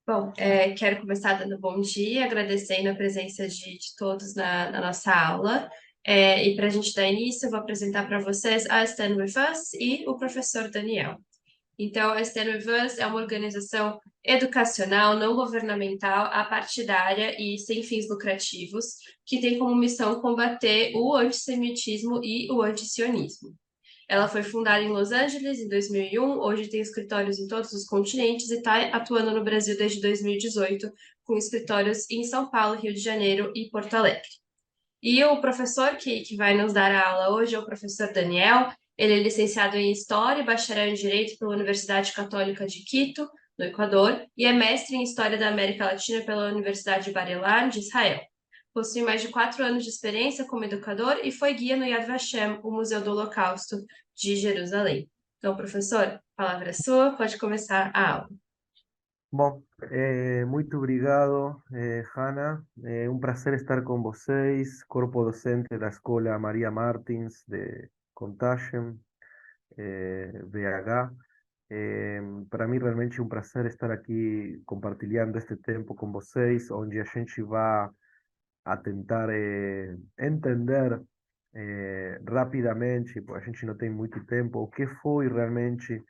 Bom, quero começar dando bom dia, agradecendo a presença de todos na nossa aula. E para a gente dar início, eu vou apresentar para vocês a Stand With Us e o professor Daniel. Então, a Stand With Us é uma organização educacional, não governamental, apartidária e sem fins lucrativos, que tem como missão combater o antissemitismo e o antisionismo. Ela foi fundada em Los Angeles em 2001, hoje tem escritórios em todos os continentes e está atuando no Brasil desde 2018, com escritórios em São Paulo, Rio de Janeiro e Porto Alegre. E o professor que vai nos dar a aula hoje é o professor Daniel. Ele é licenciado em História e bacharel em Direito pela Universidade Católica de Quito, no Equador, e é mestre em História da América Latina pela Universidade Bar Ilan, de Israel. Possui mais de 4 anos de experiência como educador e foi guia no Yad Vashem, o Museu do Holocausto de Jerusalém. Então, professor, a palavra é sua, pode começar a aula. Bom, muito obrigado, Hanna. Um prazer estar com vocês, corpo docente da Escola Maria Martins de Contagem, BH. Para mim, realmente é um prazer estar aqui compartilhando este tempo com vocês, onde a gente vai a tentar entender rapidamente, porque a gente não tem muito tempo, o que foi realmente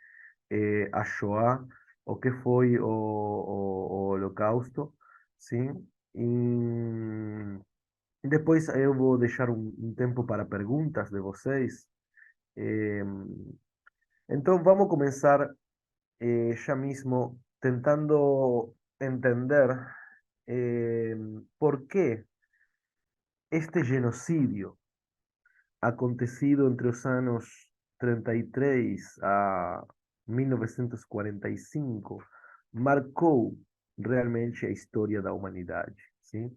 a Shoah, o que foi o Holocausto, sim? E depois eu vou deixar um tempo para perguntas de vocês. Eh, então vamos começar já mesmo tentando entender eh, por que este genocídio acontecido entre os anos 33 a 1945 marcou realmente a história da humanidade, sim?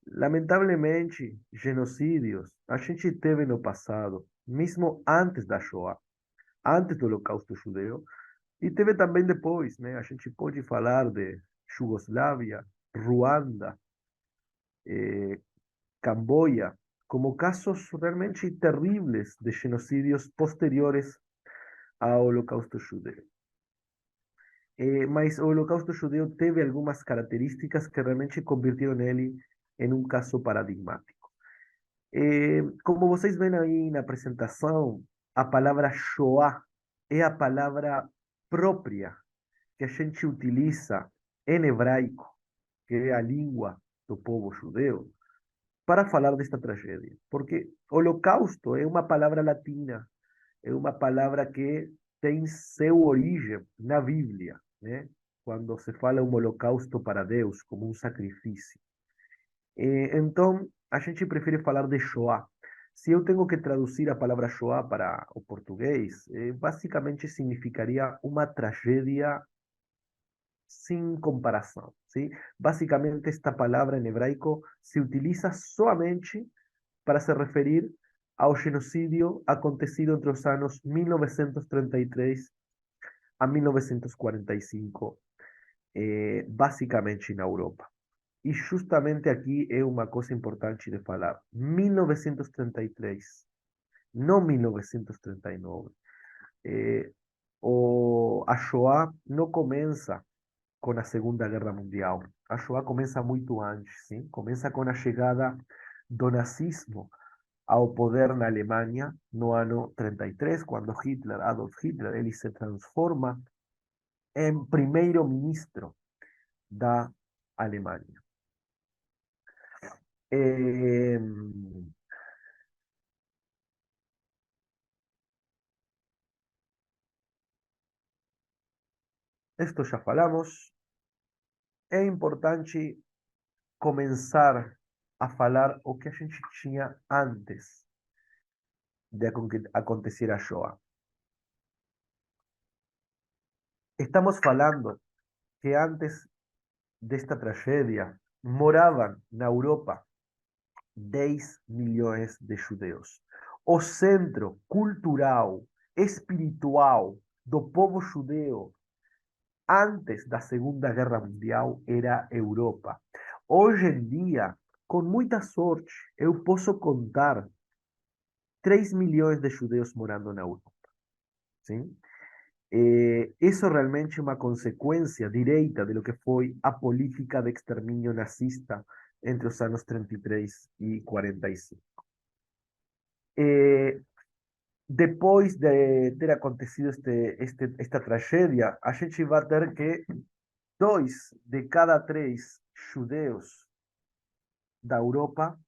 Lamentavelmente, genocídios a gente teve no passado, mesmo antes da Shoah, antes do Holocausto Judeu, e teve também depois, né? A gente pode falar de Jugoslávia, Ruanda, eh, Camboya, como casos realmente terribles de genocidios posteriores ao Holocausto Judeu. Mas o Holocausto Judeu teve algumas características que realmente convirtieron ele em um caso paradigmático. Como vocês veem aí na apresentação, a palavra Shoah é a palavra própria que a gente utiliza em hebraico, que é a língua do povo judeu, para falar desta tragédia. Porque holocausto é uma palavra latina, é uma palavra que tem seu origem na Bíblia, né? Quando se fala um holocausto para Deus, como um sacrifício. Então, a gente prefere falar de Shoah. Se eu tenho que traduzir a palavra Shoah para o português, basicamente significaria uma tragédia sin comparação, ¿sí? Básicamente esta palavra em hebraico se utiliza somente para se referir ao genocídio acontecido entre os anos 1933 a 1945, basicamente na Europa. E justamente aqui é uma coisa importante de falar. 1933, não 1939. A Shoah não começa com a Segunda Guerra Mundial. A Shoah começa muito antes, sim? Começa com a chegada do nazismo ao poder na Alemanha no ano 33, quando Hitler, Adolf Hitler, ele se transforma em primeiro-ministro da Alemanha. Eh, Esto já falamos. É importante começar a falar o que a gente tinha antes de acontecer a Shoah. Estamos falando que antes desta tragédia moravam na Europa 10 milhões de judeus. O centro cultural, espiritual do povo judeu antes da Segunda Guerra Mundial era Europa. Hoje em dia, com muita sorte, eu posso contar 3 milhões de judeus morando na Europa. Sim? Isso realmente é uma consequência direita de lo que foi a política de extermínio nazista entre os anos 33 e 45. Eh, Depois de ter acontecido esta tragédia, a gente vai ter que 2 de cada 3 judeus da Europa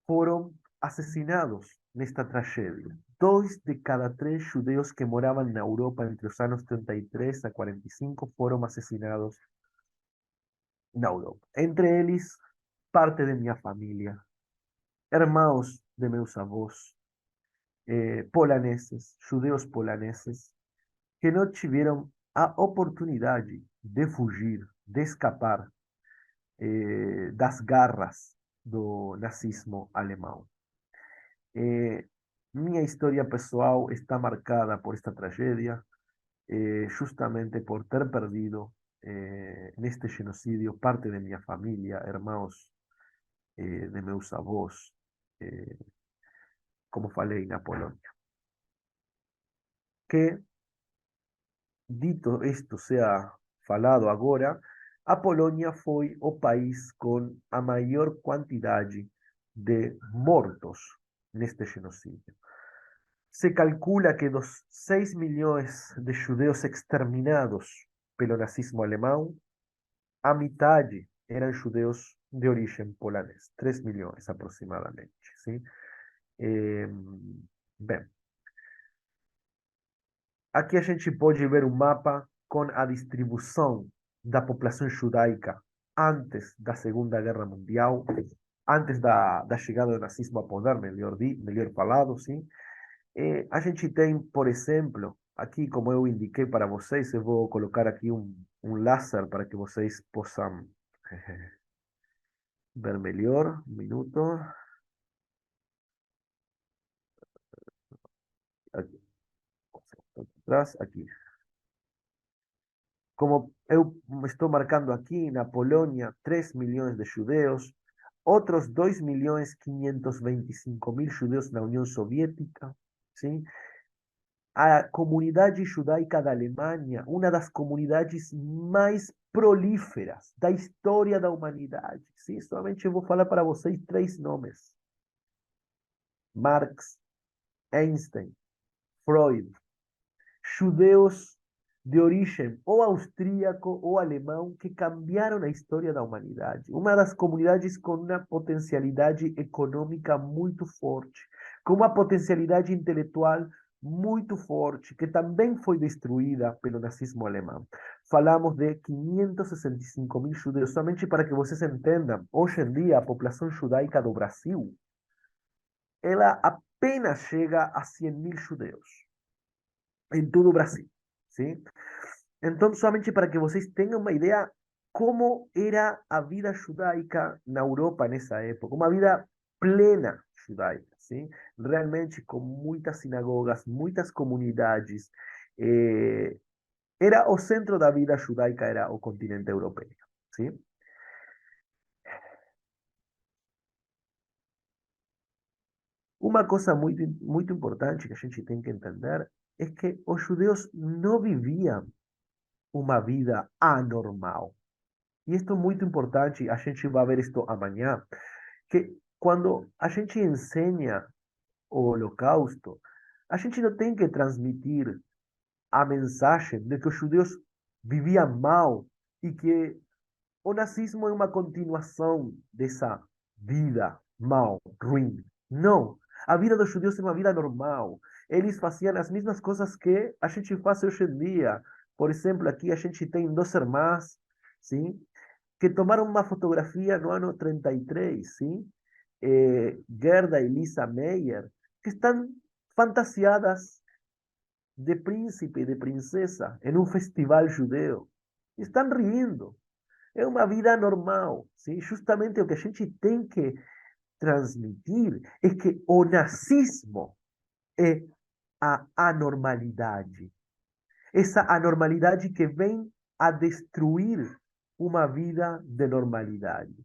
foram assassinados nesta tragédia. 2 de cada 3 judeus que moravam na Europa entre os anos 33 a 45 foram assassinados na Europa. Entre eles, parte de minha família, irmãos de meus avós, polaneses, judeus polaneses, que não tiveram a oportunidade de fugir, de escapar das garras do nazismo alemão. Minha história pessoal está marcada por esta tragédia, justamente por ter perdido neste genocídio parte de minha família, irmãos de meus avós, eh, como falei, na Polônia. Que, dito isto sea falado agora, a Polônia foi o país com a maior quantidade de mortos neste genocídio. Se calcula que dos 6 milhões de judeus exterminados pelo nazismo alemão, a metade eram judeus de origem polonesa, 3 milhões aproximadamente. Sim? Bem, aqui a gente pode ver um mapa com a distribuição da população judaica antes da Segunda Guerra Mundial, antes da chegada do nazismo ao poder, melhor falado, sim? A gente tem, por exemplo, aqui, como eu indiquei para vocês, eu vou colocar aqui um laser para que vocês possam ver melhor. Um minuto. Aqui, atrás, aqui. Como eu estou marcando aqui, na Polônia, 3 milhões de judeus, outros 2.525.000 judeus na União Soviética, sim? A comunidade judaica da Alemanha, uma das comunidades mais prolíferas da história da humanidade. Sim? Somente eu vou falar para vocês 3 nomes: Marx, Einstein, Freud, judeus de origem ou austríaco ou alemão que cambiaram a história da humanidade. Uma das comunidades com uma potencialidade econômica muito forte, com uma potencialidade intelectual muito forte, que também foi destruída pelo nazismo alemão. Falamos de 565.000 judeus, somente para que vocês entendam. Hoje em dia, a população judaica do Brasil, ela apenas chega a 100.000 judeus em todo o Brasil, sim? Então, somente para que vocês tenham uma ideia como era a vida judaica na Europa nessa época, uma vida plena judaica, sim? Realmente com muitas sinagogas, muitas comunidades. Era o centro da vida judaica, era o continente europeu, sim? Uma coisa muito importante que a gente tem que entender é que os judeus não viviam uma vida anormal. E isto é muito importante, a gente vai ver isto amanhã, que quando a gente ensina o Holocausto, a gente não tem que transmitir a mensagem de que os judeus viviam mal e que o nazismo é uma continuação dessa vida mal, ruim. Não. A vida dos judeus é uma vida normal. Eles faziam as mesmas coisas que a gente faz hoje em dia. Por exemplo, aqui a gente tem 2 irmãs, sim? Que tomaram uma fotografia no ano 33, sim? Gerda e Lisa Meyer, que estão fantasiadas de príncipe e de princesa em um festival judeu. Estão rindo. É uma vida normal, sim? Justamente o que a gente tem que transmitir é que o nazismo é a anormalidade. Essa anormalidade que vem a destruir uma vida de normalidade.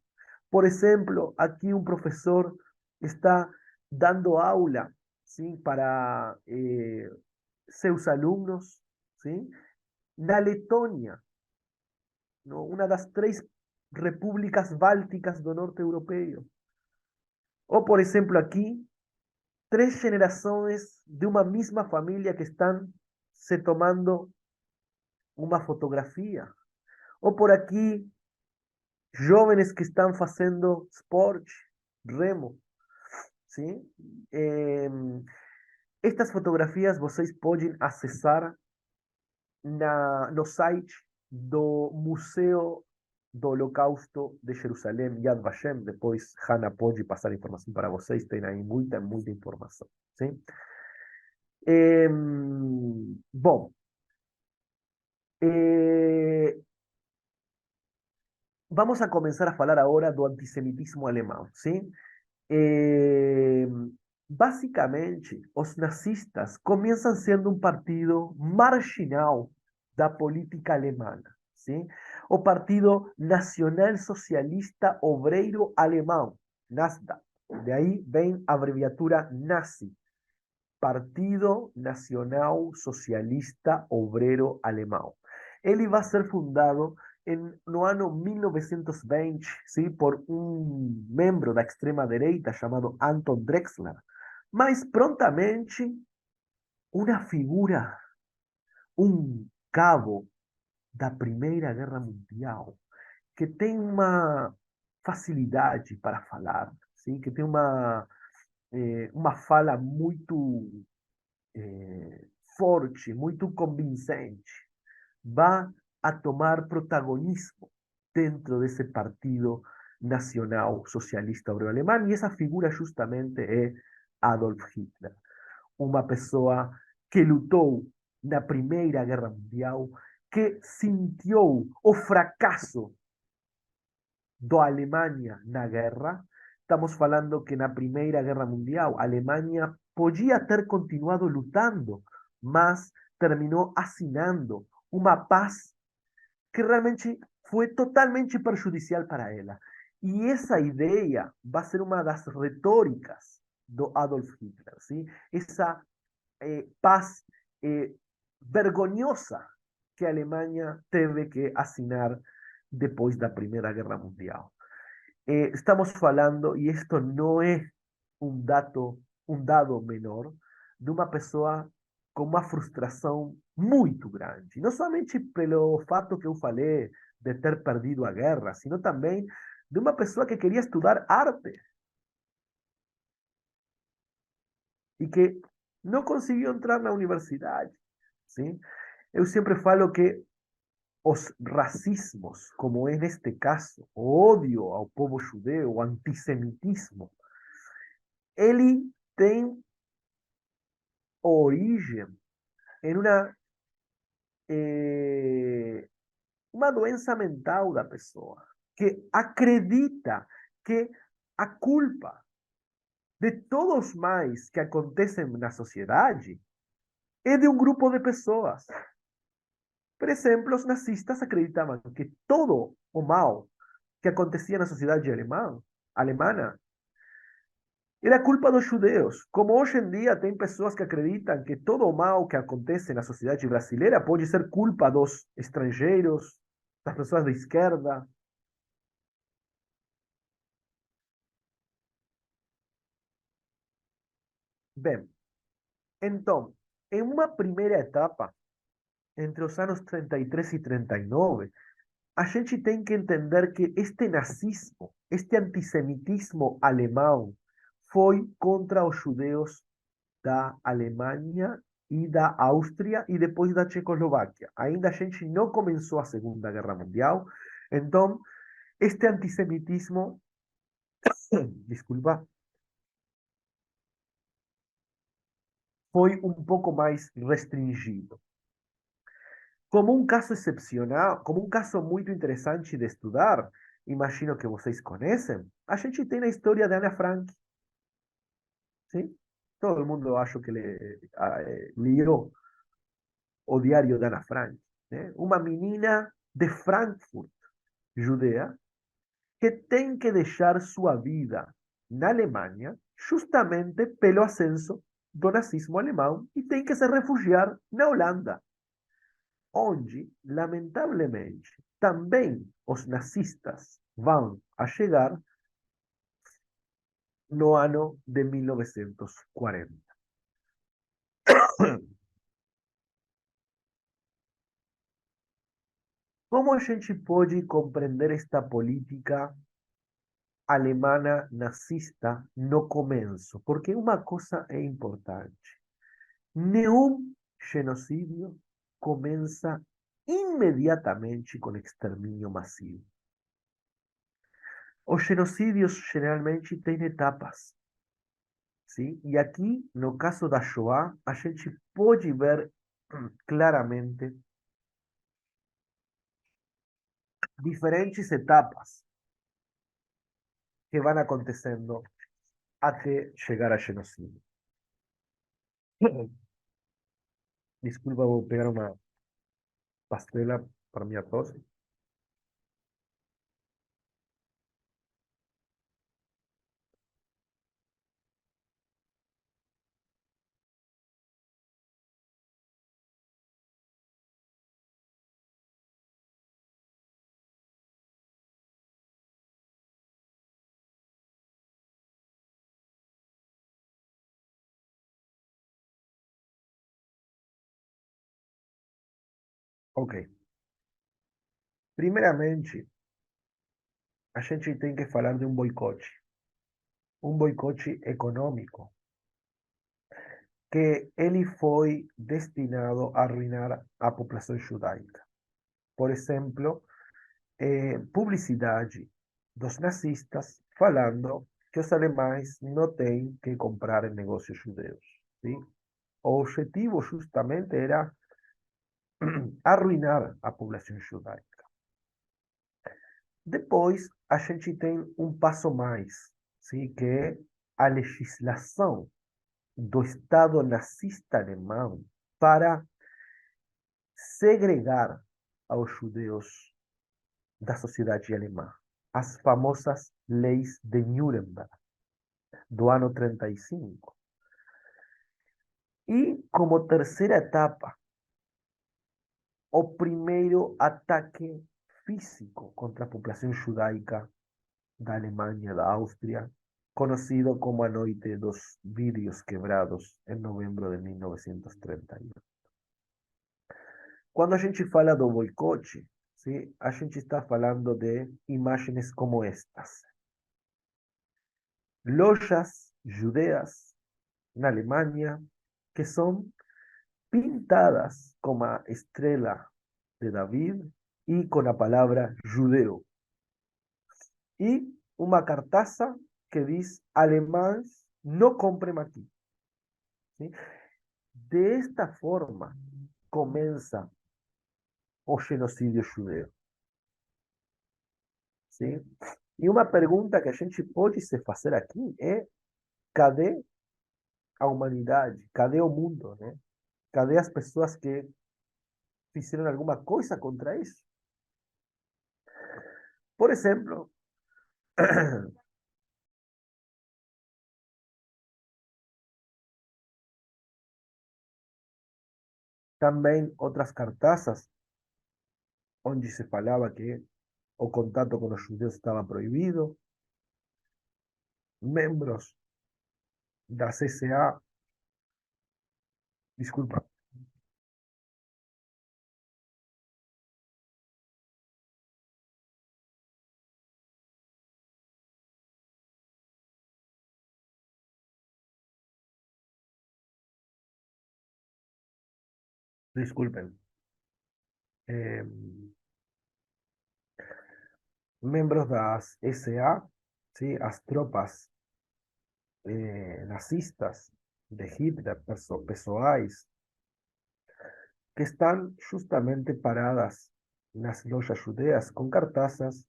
Por exemplo, aqui um professor está dando aula, sim, para seus alunos, ¿sí? Na Letônia, ¿no? Una das três repúblicas bálticas do norte europeo. O, por ejemplo, aquí, tres generaciones de una misma familia que están se tomando una fotografía. O por aquí, jóvenes que están haciendo sport, remo, ¿sí? Estas fotografías vocês podem acessar no site do Museu do Holocausto de Jerusalém, Yad Vashem. Depois, Hannah pode passar informação para vocês, tem aí muita, muita informação. ¿Sí? Bom, eh, vamos a comenzar a falar agora do antissemitismo alemão. ¿Sí? Eh, Basicamente, os nazistas começam sendo um partido marginal da política alemã, ¿sí? O Partido Nacional Socialista Obreiro Alemão, NASDAQ. De aí vem a abreviatura nazi, Partido Nacional Socialista Obrero Alemão. Ele vai ser fundado no ano 1920, ¿sí? Por um membro da extrema-direita chamado Anton Drexler. Mas prontamente, uma figura, um cabo da Primeira Guerra Mundial, que tem uma facilidade para falar, ¿sí? Que tem uma fala muito forte, muito convincente, vai a tomar protagonismo dentro desse partido nacional socialista obrero alemão, e essa figura justamente é Adolf Hitler, uma pessoa que lutou na Primeira Guerra Mundial, que sentiu o fracasso da Alemanha na guerra. Estamos falando que na Primeira Guerra Mundial a Alemanha podia ter continuado lutando, mas terminou assinando uma paz que realmente foi totalmente prejudicial para ela. E essa ideia vai ser uma das retóricas do Adolf Hitler, ¿sí? Essa paz vergonhosa que a Alemanha teve que assinar depois da Primeira Guerra Mundial. Estamos falando, e isto não é um dado menor, de uma pessoa com uma frustração muito grande. Não somente pelo fato que eu falei de ter perdido a guerra, sino também de uma pessoa que queria estudar arte e que não conseguiu entrar na universidade. ¿Sí? Eu sempre falo que os racismos, como é neste caso, o ódio ao povo judeu, o antissemitismo, ele tem origem em uma doença mental da pessoa, que acredita que a culpa de todos os males que acontecem na sociedade é de um grupo de pessoas. Por exemplo, os nazistas acreditavam que todo o mal que acontecia na sociedade alemã era culpa dos judeus. Como hoje em dia tem pessoas que acreditam que todo o mal que acontece na sociedade brasileira pode ser culpa dos estrangeiros, das pessoas da esquerda. Bem, então, em uma primeira etapa, entre os anos 33 e 39, a gente tem que entender que este nazismo, este antissemitismo alemão, foi contra os judeus da Alemanha e da Áustria e depois da Tchecoslováquia. Ainda a gente não começou a Segunda Guerra Mundial, então este antissemitismo, desculpa, foi um pouco mais restringido. Como um caso excepcional, como um caso muito interessante de estudar, imagino que vocês conhecem, a gente tem a história de Ana Frank. ¿Sí? Todo el mundo acho que leu o diário de Ana Frank, né? Uma menina de Frankfurt, judea, que tem que deixar sua vida na Alemanha justamente pelo ascenso do nazismo alemão e tem que se refugiar na Holanda, onde, lamentavelmente, também os nazistas vão a chegar no ano de 1940. Como a gente pode compreender esta política alemana nazista no começo? Porque uma coisa é importante. Nenhum genocídio começa imediatamente com extermínio massivo. Os genocídios geralmente têm etapas, sim? E aqui, no caso da Shoah, a gente pode ver claramente diferentes etapas que van acontecendo até chegar a genocídio. Desculpa, vou pegar uma pastela para minha tosse. Ok. Primeiramente, a gente tem que falar de um boicote econômico, que ele foi destinado a arruinar a população judaica. Por exemplo, publicidade dos nazistas falando que os alemães não têm que comprar em negócios judeus. ¿Sí? O objetivo justamente era arruinar a população judaica. Depois, a gente tem um passo mais, sim, que é a legislação do Estado nazista alemão para segregar aos judeus da sociedade alemã. As famosas leis de Nuremberg, do ano 35. E como terceira etapa, o primeiro ataque físico contra a população judaica da Alemanha, da Áustria, conocido como a Noite dos Vidrios Quebrados, em novembro de 1931. Quando a gente fala do boicote, ¿sí? A gente está falando de imagens como estas. Lojas judeas na Alemanha que são pintadas com a estrela de David e com a palavra judeu. E uma cartaza que diz: alemães, não comprem aqui. ¿Sí? De esta forma começa o genocídio judeu. ¿Sí? E uma pergunta que a gente pode se fazer aqui é: cadê a humanidade? Cadê o mundo? Né? Cadê as pessoas que fizeram alguma coisa contra isso? Por exemplo, também outras cartazes onde se falava que o contato com os judeus estava proibido, membros da CCA, desculpa, desculpen, eh, membros das SA, ¿sí? As tropas nazistas de Hitler, pessoais, que están justamente paradas nas lojas judeas com cartazes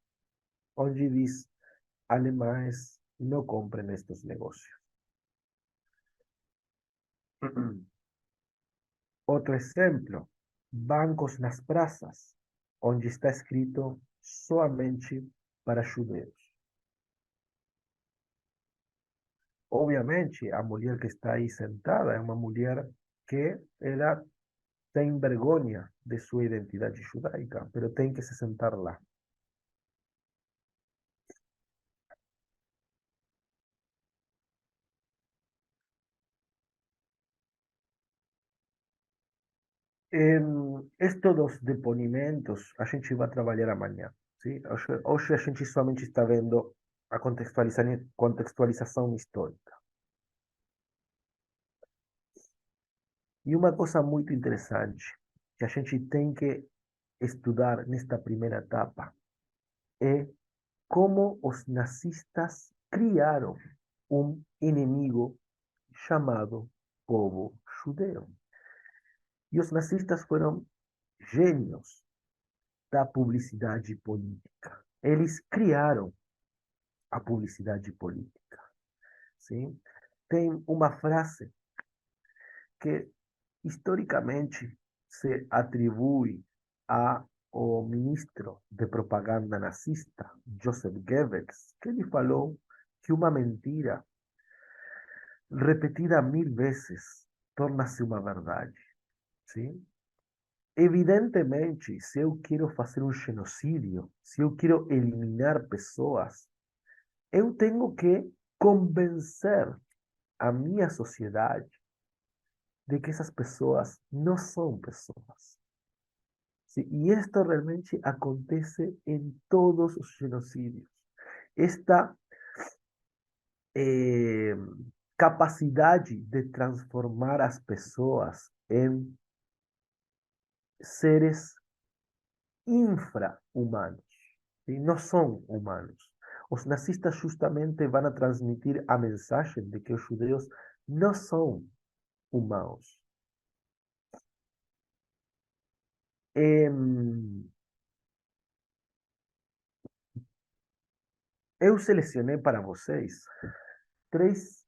onde diz: alemães, não comprem estes negócios. Outro exemplo, bancos nas praças, onde está escrito somente para judeus. Obviamente, a mulher que está aí sentada é uma mulher que ela tem vergonha de sua identidade judaica, pero tem que se sentar lá. Estes dos depoimentos a gente vai trabalhar amanhã, sim? Hoje a gente somente está vendo a contextualização histórica. E uma coisa muito interessante que a gente tem que estudar nesta primeira etapa é como os nazistas criaram um inimigo chamado povo judeu. E os nazistas foram gênios da publicidade política. Eles criaram a publicidade política, sim? Tem uma frase que historicamente se atribui ao ministro de propaganda nazista, Joseph Goebbels, que ele falou que uma mentira repetida 1000 vezes torna-se uma verdade, sim? Evidentemente, se eu quero fazer um genocídio, se eu quero eliminar pessoas, eu tenho que convencer a minha sociedade de que essas pessoas não são pessoas. Sí, y esto realmente acontece en todos los genocidios. Esta eh, capacidade de transformar as pessoas em seres infra-humanos, ¿sí? Não são humanos. Os nazistas justamente vão a transmitir a mensagem de que os judeus não são humanos. Eu selecionei para vocês três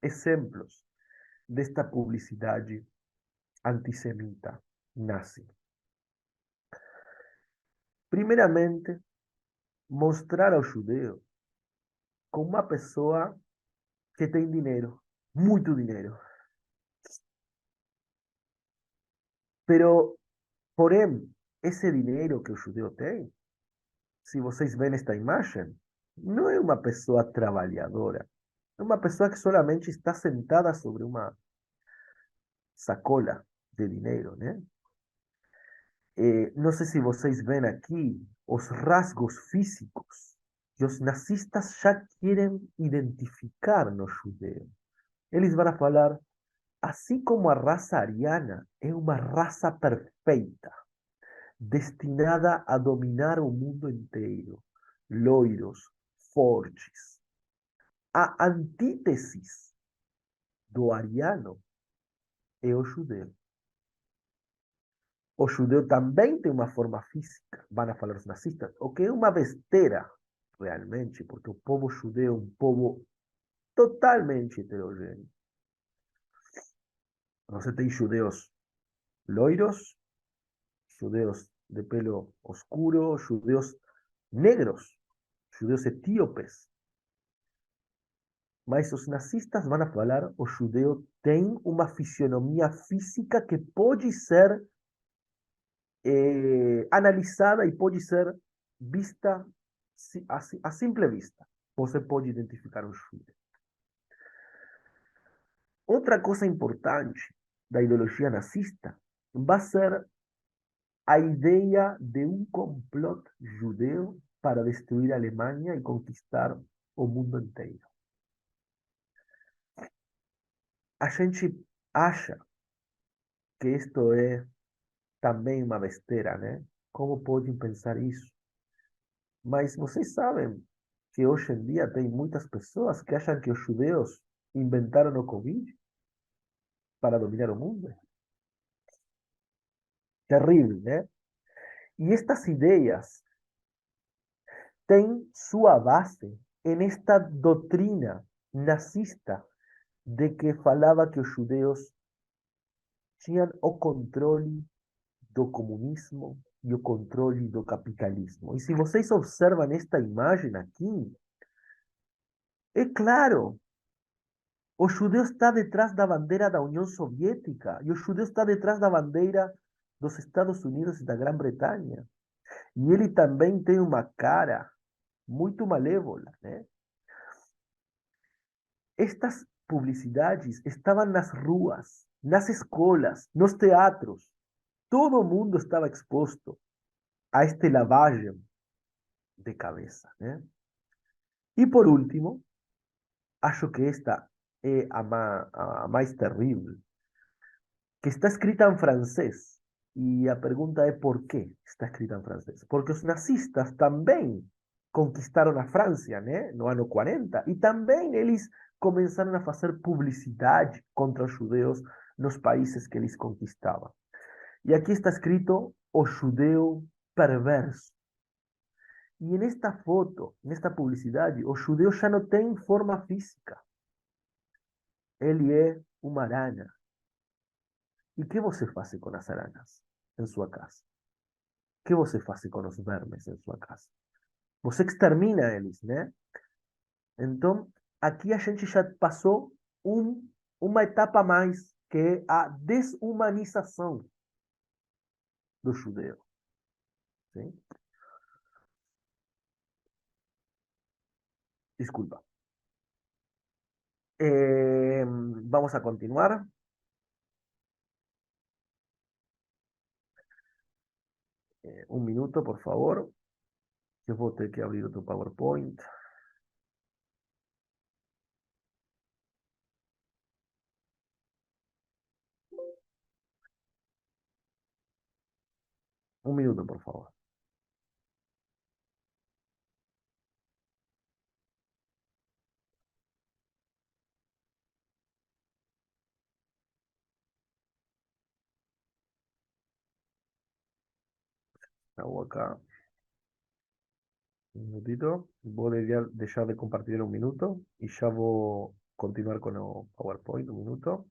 exemplos desta publicidade antissemita nazi. Primeiramente, mostrar ao judeu como uma pessoa que tem dinheiro, muito dinheiro. Pero, porém, esse dinheiro que o judeu tem, se vocês veem esta imagem, não é uma pessoa trabalhadora. É uma pessoa que solamente está sentada sobre uma sacola de dinheiro, né? Não sei se vocês veem aqui os rasgos físicos que os nazistas já querem identificar no judeu. Eles vão falar, assim como a raça ariana é uma raça perfeita, destinada a dominar o mundo inteiro, loiros, fortes. A antítesis do ariano é o judeu. O judeu também tem uma forma física, vão falar os nazistas, o que é uma besteira, realmente, porque o povo judeu é um povo totalmente heterogêneo. Você tem judeus loiros, judeus de pelo oscuro, judeus negros, judeus etíopes. Mas os nazistas vão falar, o judeu tem uma fisionomia física que pode ser analisada e pode ser vista a simple vista. Você pode identificar um judeu. Outra coisa importante da ideologia nazista vai ser a ideia de um complot judeu para destruir a Alemanha e conquistar o mundo inteiro. A gente acha que isto é também uma besteira, né? Como podem pensar isso? Mas vocês sabem que hoje em dia tem muitas pessoas que acham que os judeus inventaram o Covid para dominar o mundo. Terrível, né? E estas ideias têm sua base nesta doutrina nazista de que falava que os judeus tinham o controle do comunismo e o controle do capitalismo. E se vocês observam esta imagem aqui, É claro, o judeu está detrás da bandeira da União Soviética e o judeu está detrás da bandeira dos Estados Unidos e da Grã-Bretanha. E ele também tem uma cara muito malévola, né? Estas publicidades estavam nas ruas, nas escolas, nos teatros. Todo mundo estava exposto a este lavagem de cabeça, né? E por último, acho que esta é a mais terrível, que está escrita en francés. Y la pregunta es ¿por qué está escrita en francés? Porque los nazistas también conquistaron a Francia, ¿no? No año 40, y también ellos comenzaron a hacer publicidad contra los judeos nos países que eles conquistaban. Y aquí está escrito o judeo perverso. Y en esta foto, en esta publicidad, o judeo ya no tiene forma física. Ele é uma aranha. E que você faz com as aranhas em sua casa? Que você faz com os vermes em sua casa? Você extermina eles, né? Então, aqui a gente já passou uma etapa a mais, que é a desumanização do judeu. Sim? Desculpa. Vamos a continuar. Un minuto, por favor. Eu vou ter que abrir outro PowerPoint. Un minuto, por favor. Hago acá. Un minutito. Voy a dejar de compartir un minuto y ya voy a continuar con el PowerPoint. Un minuto.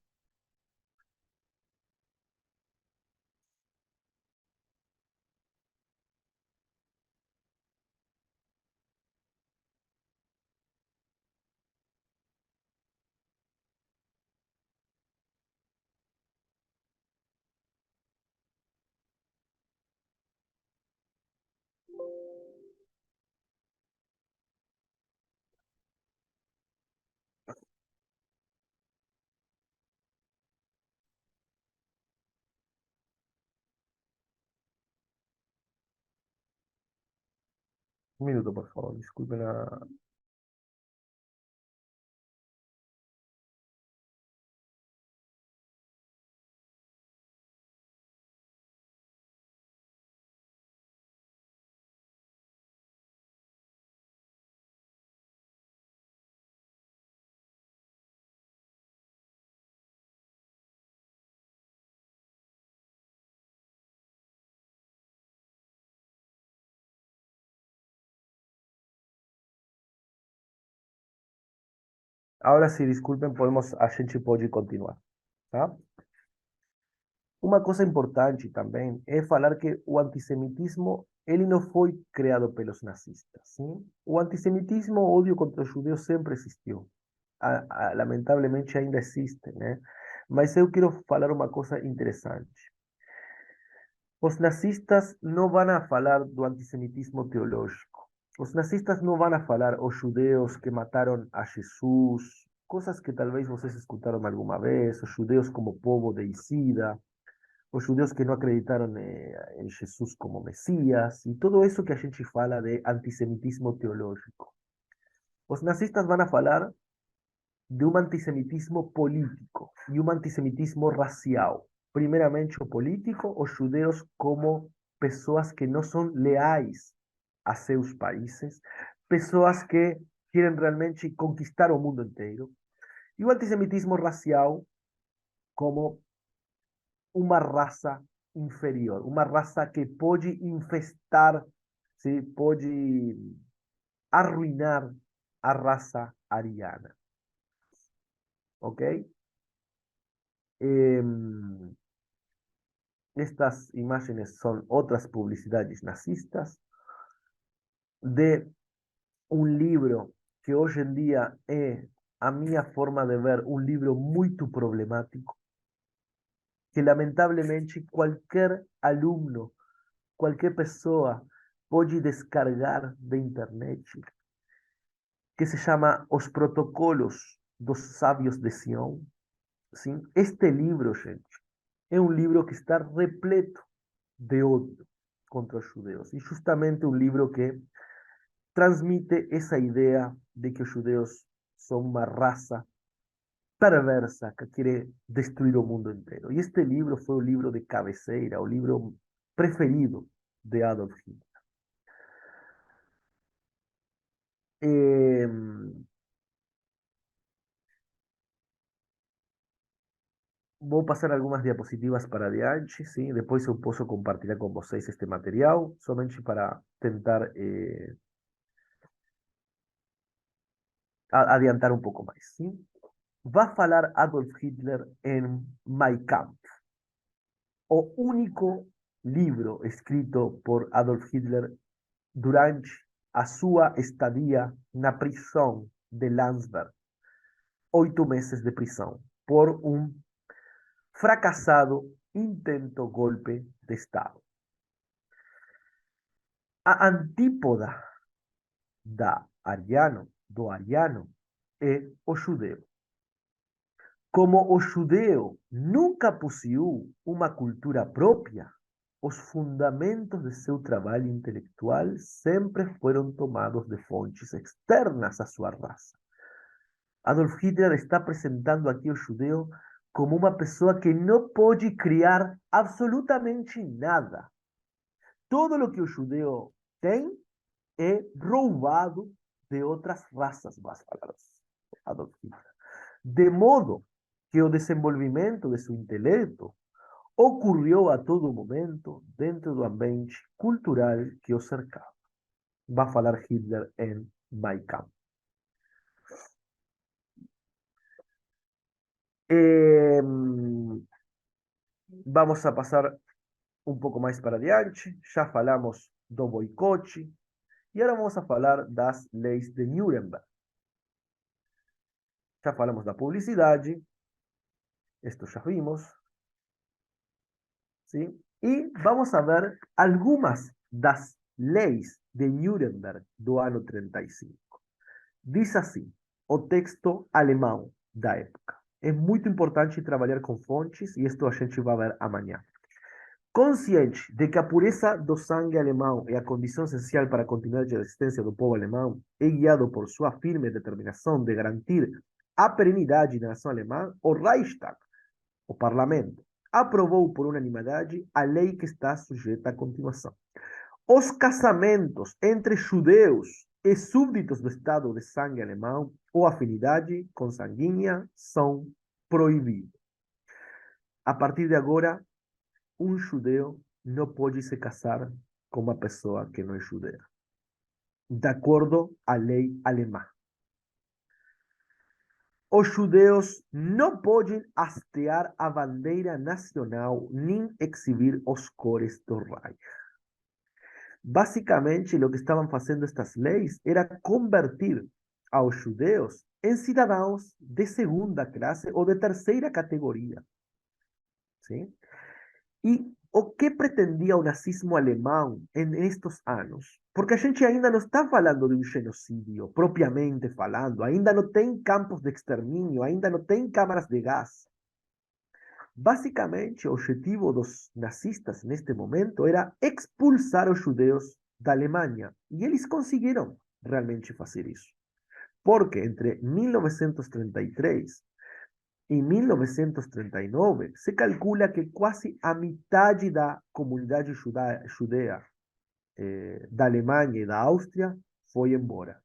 Un minuto, por favor. Disculpen la... Ahora sí, disculpen, a gente pode continuar, tá? Uma coisa importante também é falar que o antissemitismo ele não foi criado pelos nazistas, sim? O antissemitismo, o ódio contra os judeus sempre existiu. Lamentavelmente ainda existe, né? Mas eu quero falar uma coisa interessante. Os nazistas não vão a falar do antissemitismo teológico. Os nazistas não vão a falar os judeus que mataram a Jesus, coisas que talvez vocês escutaram alguma vez, os judeus como povo deicida, os judeus que não acreditaram em Jesus como Messias, e tudo isso que a gente fala de antissemitismo teológico. Os nazistas vão a falar de un antisemitismo político y un antisemitismo racial. Primeramente o político, os judeus como pessoas que não são leais a seus países, pessoas que querem realmente conquistar o mundo inteiro. E o antisemitismo racial como uma raça inferior, uma raça que pode infestar, ¿sí? Pode arruinar a raça ariana. ¿Ok? Estas imágenes son otras publicidades nazistas de un libro que hoje em dia é, a minha forma de ver, um livro muito problemático, que lamentavelmente qualquer aluno, qualquer pessoa pode descargar da internet, que se chama Os Protocolos dos Sábios de Sião. Sim? Este livro, gente, é um livro que está repleto de ódio contra os judeus. E justamente um livro que transmite essa ideia de que os judeus são uma raça perversa que quer destruir o mundo inteiro. E este livro foi o livro de cabeceira, o livro preferido de Adolf Hitler. Eh, Vou passar algumas diapositivas para adiante, sim? Depois eu posso compartilhar com vocês este material, somente para tentar adiantar um pouco mais, sim? Vai falar Adolf Hitler em Mein Kampf, o único livro escrito por Adolf Hitler durante a sua estadia na prisão de Landsberg, 8 meses de prisão, por um fracassado intento golpe de Estado. A antípoda do ariano é o judeu. Como o judeu nunca possuiu uma cultura própria, os fundamentos de seu trabalho intelectual sempre foram tomados de fontes externas à sua raça. Adolf Hitler está apresentando aqui o judeu como uma pessoa que não pode criar absolutamente nada. Todo o que o judeu tem é roubado de outras raças, más falar Adolf Hitler. De modo que o desenvolvimento de seu intelecto ocorreu a todo momento dentro do ambiente cultural que o cercava. Vai falar Hitler em Mein Kampf. Vamos a passar um pouco mais para adiante. Já falamos do boicote. E agora vamos a falar das leis de Nuremberg. Já falamos da publicidade. Esto já vimos. ¿Sí? E vamos a ver algumas das leis de Nuremberg do ano 35. Diz assim, o texto alemão da época. É muito importante trabalhar com fontes, e isto a gente vai ver amanhã. Consciente de que a pureza do sangue alemão é a condição essencial para a continuidade da existência do povo alemão, e guiado por sua firme determinação de garantir a perenidade da nação alemã, o Reichstag, o parlamento, aprovou por unanimidade a lei que está sujeita à continuação. Os casamentos entre judeus e súbditos do Estado de sangue alemão ou afinidade consanguínea são proibidos. A partir de agora, um judeu não pode se casar com uma pessoa que não é judeia, de acordo à lei alemã. Os judeus não podem hastear a bandeira nacional nem exibir os cores do Reich. Basicamente, o que estavam fazendo estas leis era convertir aos judeus em cidadãos de segunda classe ou de terceira categoria. Sim? E o que pretendia o nazismo alemão estes anos? Porque a gente ainda não está falando de um genocídio, propriamente falando, ainda não tem campos de extermínio, ainda não tem câmaras de gás. Basicamente, o objetivo dos nazistas neste momento era expulsar os judeus da Alemanha. E eles conseguiram realmente fazer isso. Porque entre 1933 e 1939 se calcula que quase a metade da comunidade judeia da Alemanha e da Áustria foi embora.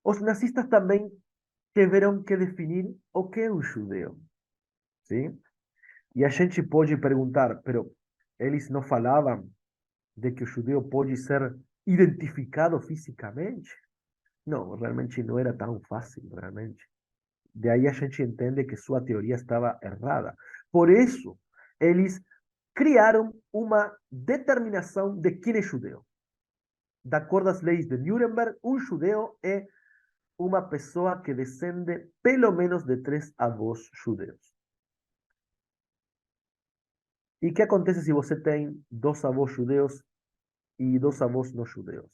Os nazistas também tiveram que definir o que é um judeu. Sim? E a gente pode perguntar, pero eles não falavam de que o judeu pode ser identificado fisicamente? Não, realmente não era tão fácil, realmente. De aí a gente entende que sua teoria estava errada. Por isso, eles criaram uma determinação de quem é judeu. de acordo às leis de Nuremberg, um judeu é uma pessoa que descende pelo menos de 3 avós judeus. E o que acontece se você tem 2 avós judeus e 2 avós não judeus?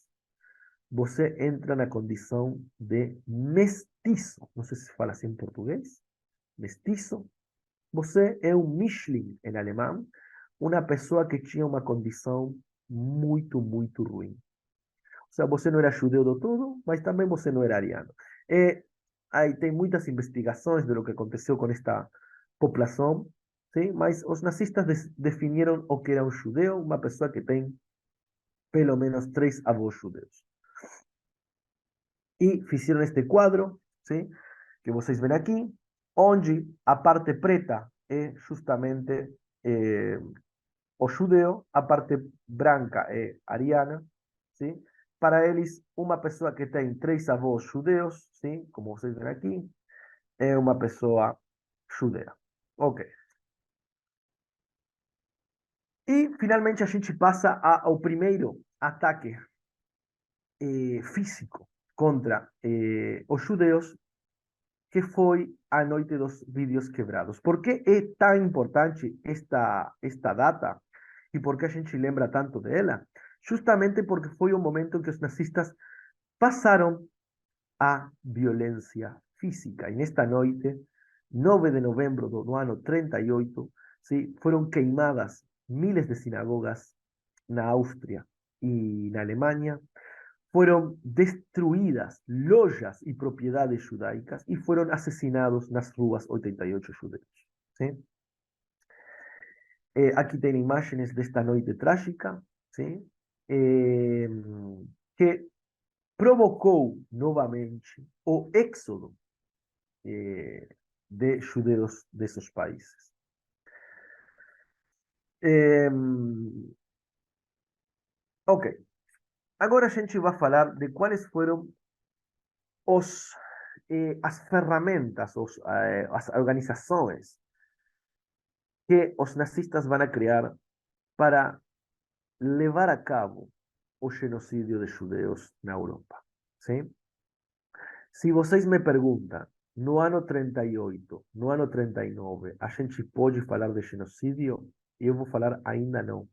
Você entra na condição de mestiço. Não sei se fala assim em português. Mestiço. Você é um Mischling em alemão, uma pessoa que tinha uma condição muito, muito ruim. Ou seja, você não era judeu do todo, mas também você não era ariano. E aí tem muitas investigações de lo que aconteceu com esta população, sim? Mas os nazistas definiram o que era um judeu, uma pessoa que tem pelo menos 3 avós judeus. E fizeram este quadro, sim? Que vocês veem aqui, onde a parte preta é justamente o judeu, a parte branca é ariana, sim? Para eles, uma pessoa que tem 3 avós judeus, sim? Como vocês veem aqui, é uma pessoa judeia. Ok. E, finalmente, a gente passa ao primeiro ataque físico contra os judeus, que foi a noite dos vídeos quebrados. Por que é tão importante esta data e por que a gente lembra tanto dela? Justamente porque foi o momento em que os nazistas passaram a violência física. E nesta noite, 9 de novembro do ano 38, sim, foram queimadas miles de sinagogas na Áustria e na Alemanha, fueron destruidas lojas y propiedades judaicas y fueron asesinados nas ruas 88 judeus. ¿Sí? Aqui tem imagens desta noite trágica, ¿sí? Eh, que provocou novamente o éxodo de judeus desses países. Eh, ok, agora a gente vai falar de quais foram as ferramentas, as organizações que os nazistas vão criar para levar a cabo o genocídio de judeus na Europa. Sim? Se vocês me perguntam, no ano 38, no ano 39, a gente pode falar de genocídio? Eu vou falar ainda não.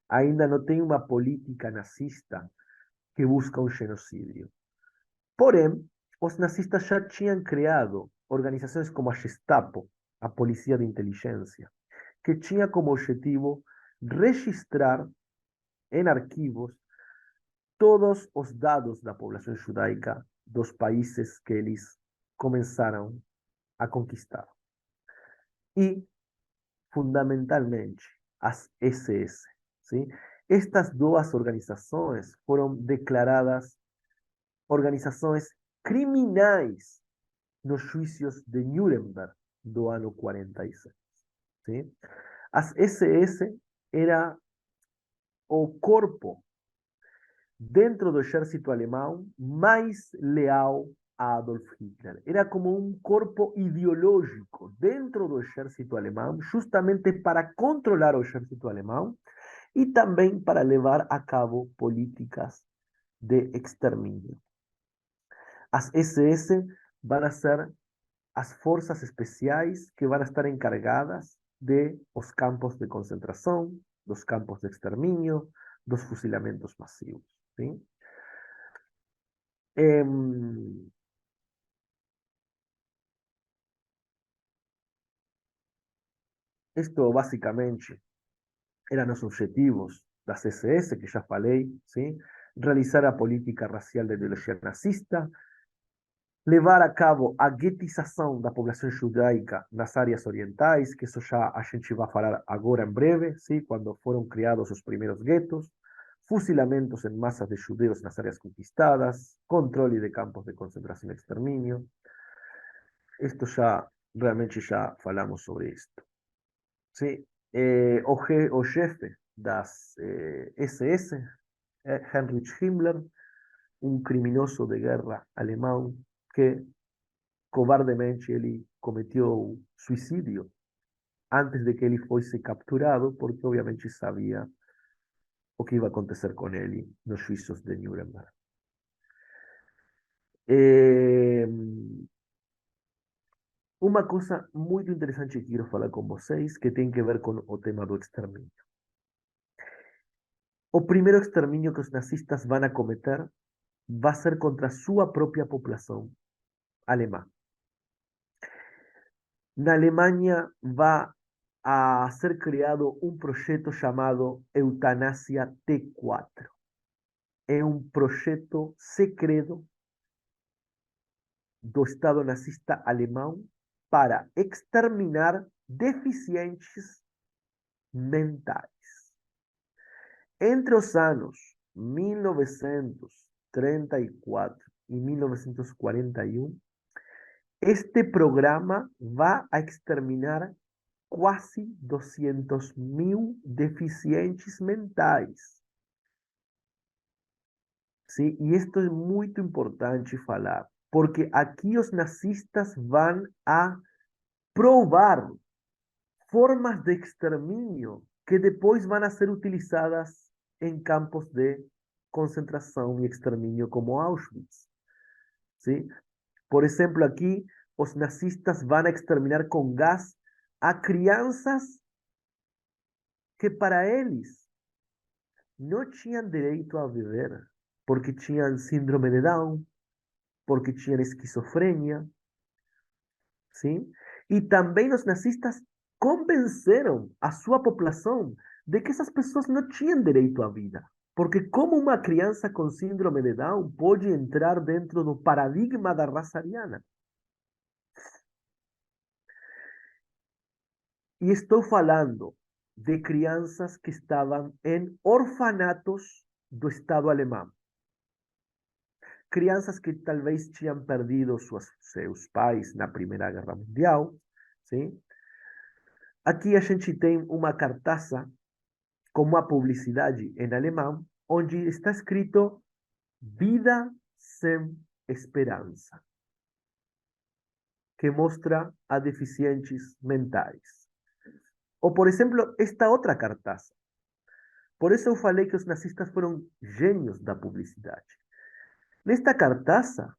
Ainda não tem uma política nazista que busca um genocídio. Porém, os nazistas já tinham criado organizações como a Gestapo, a Polícia de Inteligência, que tinha como objetivo registrar em arquivos todos os dados da população judaica dos países que eles começaram a conquistar. E, fundamentalmente, as SS. ¿Sí? Estas 2 organizações foram declaradas organizações criminais nos juízos de Nuremberg do ano 46. ¿Sí? As SS era o corpo dentro do exército alemão mais leal a Adolf Hitler. Era como um corpo ideológico dentro do exército alemão, justamente para controlar o exército alemão e também para levar a cabo políticas de extermínio. As SS vão a ser as forças especiais que vão estar encargadas de os campos de concentração, dos campos de extermínio, dos fusilamentos massivos. ¿Sí? Esto básicamente eran los objetivos das SS, que já falei, ¿sí? Realizar a política racial da ideologia nazista, levar a cabo a guetização da população judaica nas áreas orientais, que isso já a gente vai falar agora em breve, ¿sí? Quando foram criados os primeiros guetos, fusilamentos em massas de judeus nas áreas conquistadas, controle de campos de concentração e extermínio. Isto já, realmente já falamos sobre isto. ¿Sí? O jefe das SS, Heinrich Himmler, um criminoso de guerra alemão que cobardemente ele cometeu suicídio antes de que ele fosse capturado, porque obviamente sabia o que iba a acontecer com ele nos juízos de Nuremberg. Eh, uma coisa muito interessante que quero falar com vocês, que tem que ver com o tema do extermínio. O primeiro extermínio que os nazistas vão a cometer vai ser contra a sua própria população alemã. Na Alemanha vai a ser criado um projeto chamado Eutanásia T4. É um projeto secreto do Estado nazista alemão para exterminar deficientes mentais. Entre os anos 1934 e 1941, este programa vai a exterminar quase 200.000 deficientes mentais. Sim? E isto é muito importante falar, porque aqui os nazistas vão a provar formas de extermínio que depois vão a ser utilizadas em campos de concentração e extermínio como Auschwitz. Sim? Por exemplo, aqui os nazistas vão a exterminar com gás a crianças que para eles não tinham direito a viver, porque tinham síndrome de Down, porque tinham esquizofrenia, sim? E também os nazistas convenceram a sua população de que essas pessoas não tinham direito à vida. Porque como uma criança com síndrome de Down pode entrar dentro do paradigma da raça ariana? E estou falando de crianças que estavam em orfanatos do Estado alemão. Crianças que talvez tinham perdido seus pais na Primeira Guerra Mundial, sim? Aqui a gente tem uma cartaça com uma publicidade em alemão, onde está escrito Vida sem Esperança, que mostra a deficientes mentais. Ou, por exemplo, esta outra cartaça. Por isso eu falei que os nazistas foram gênios da publicidade. Nesta cartaça,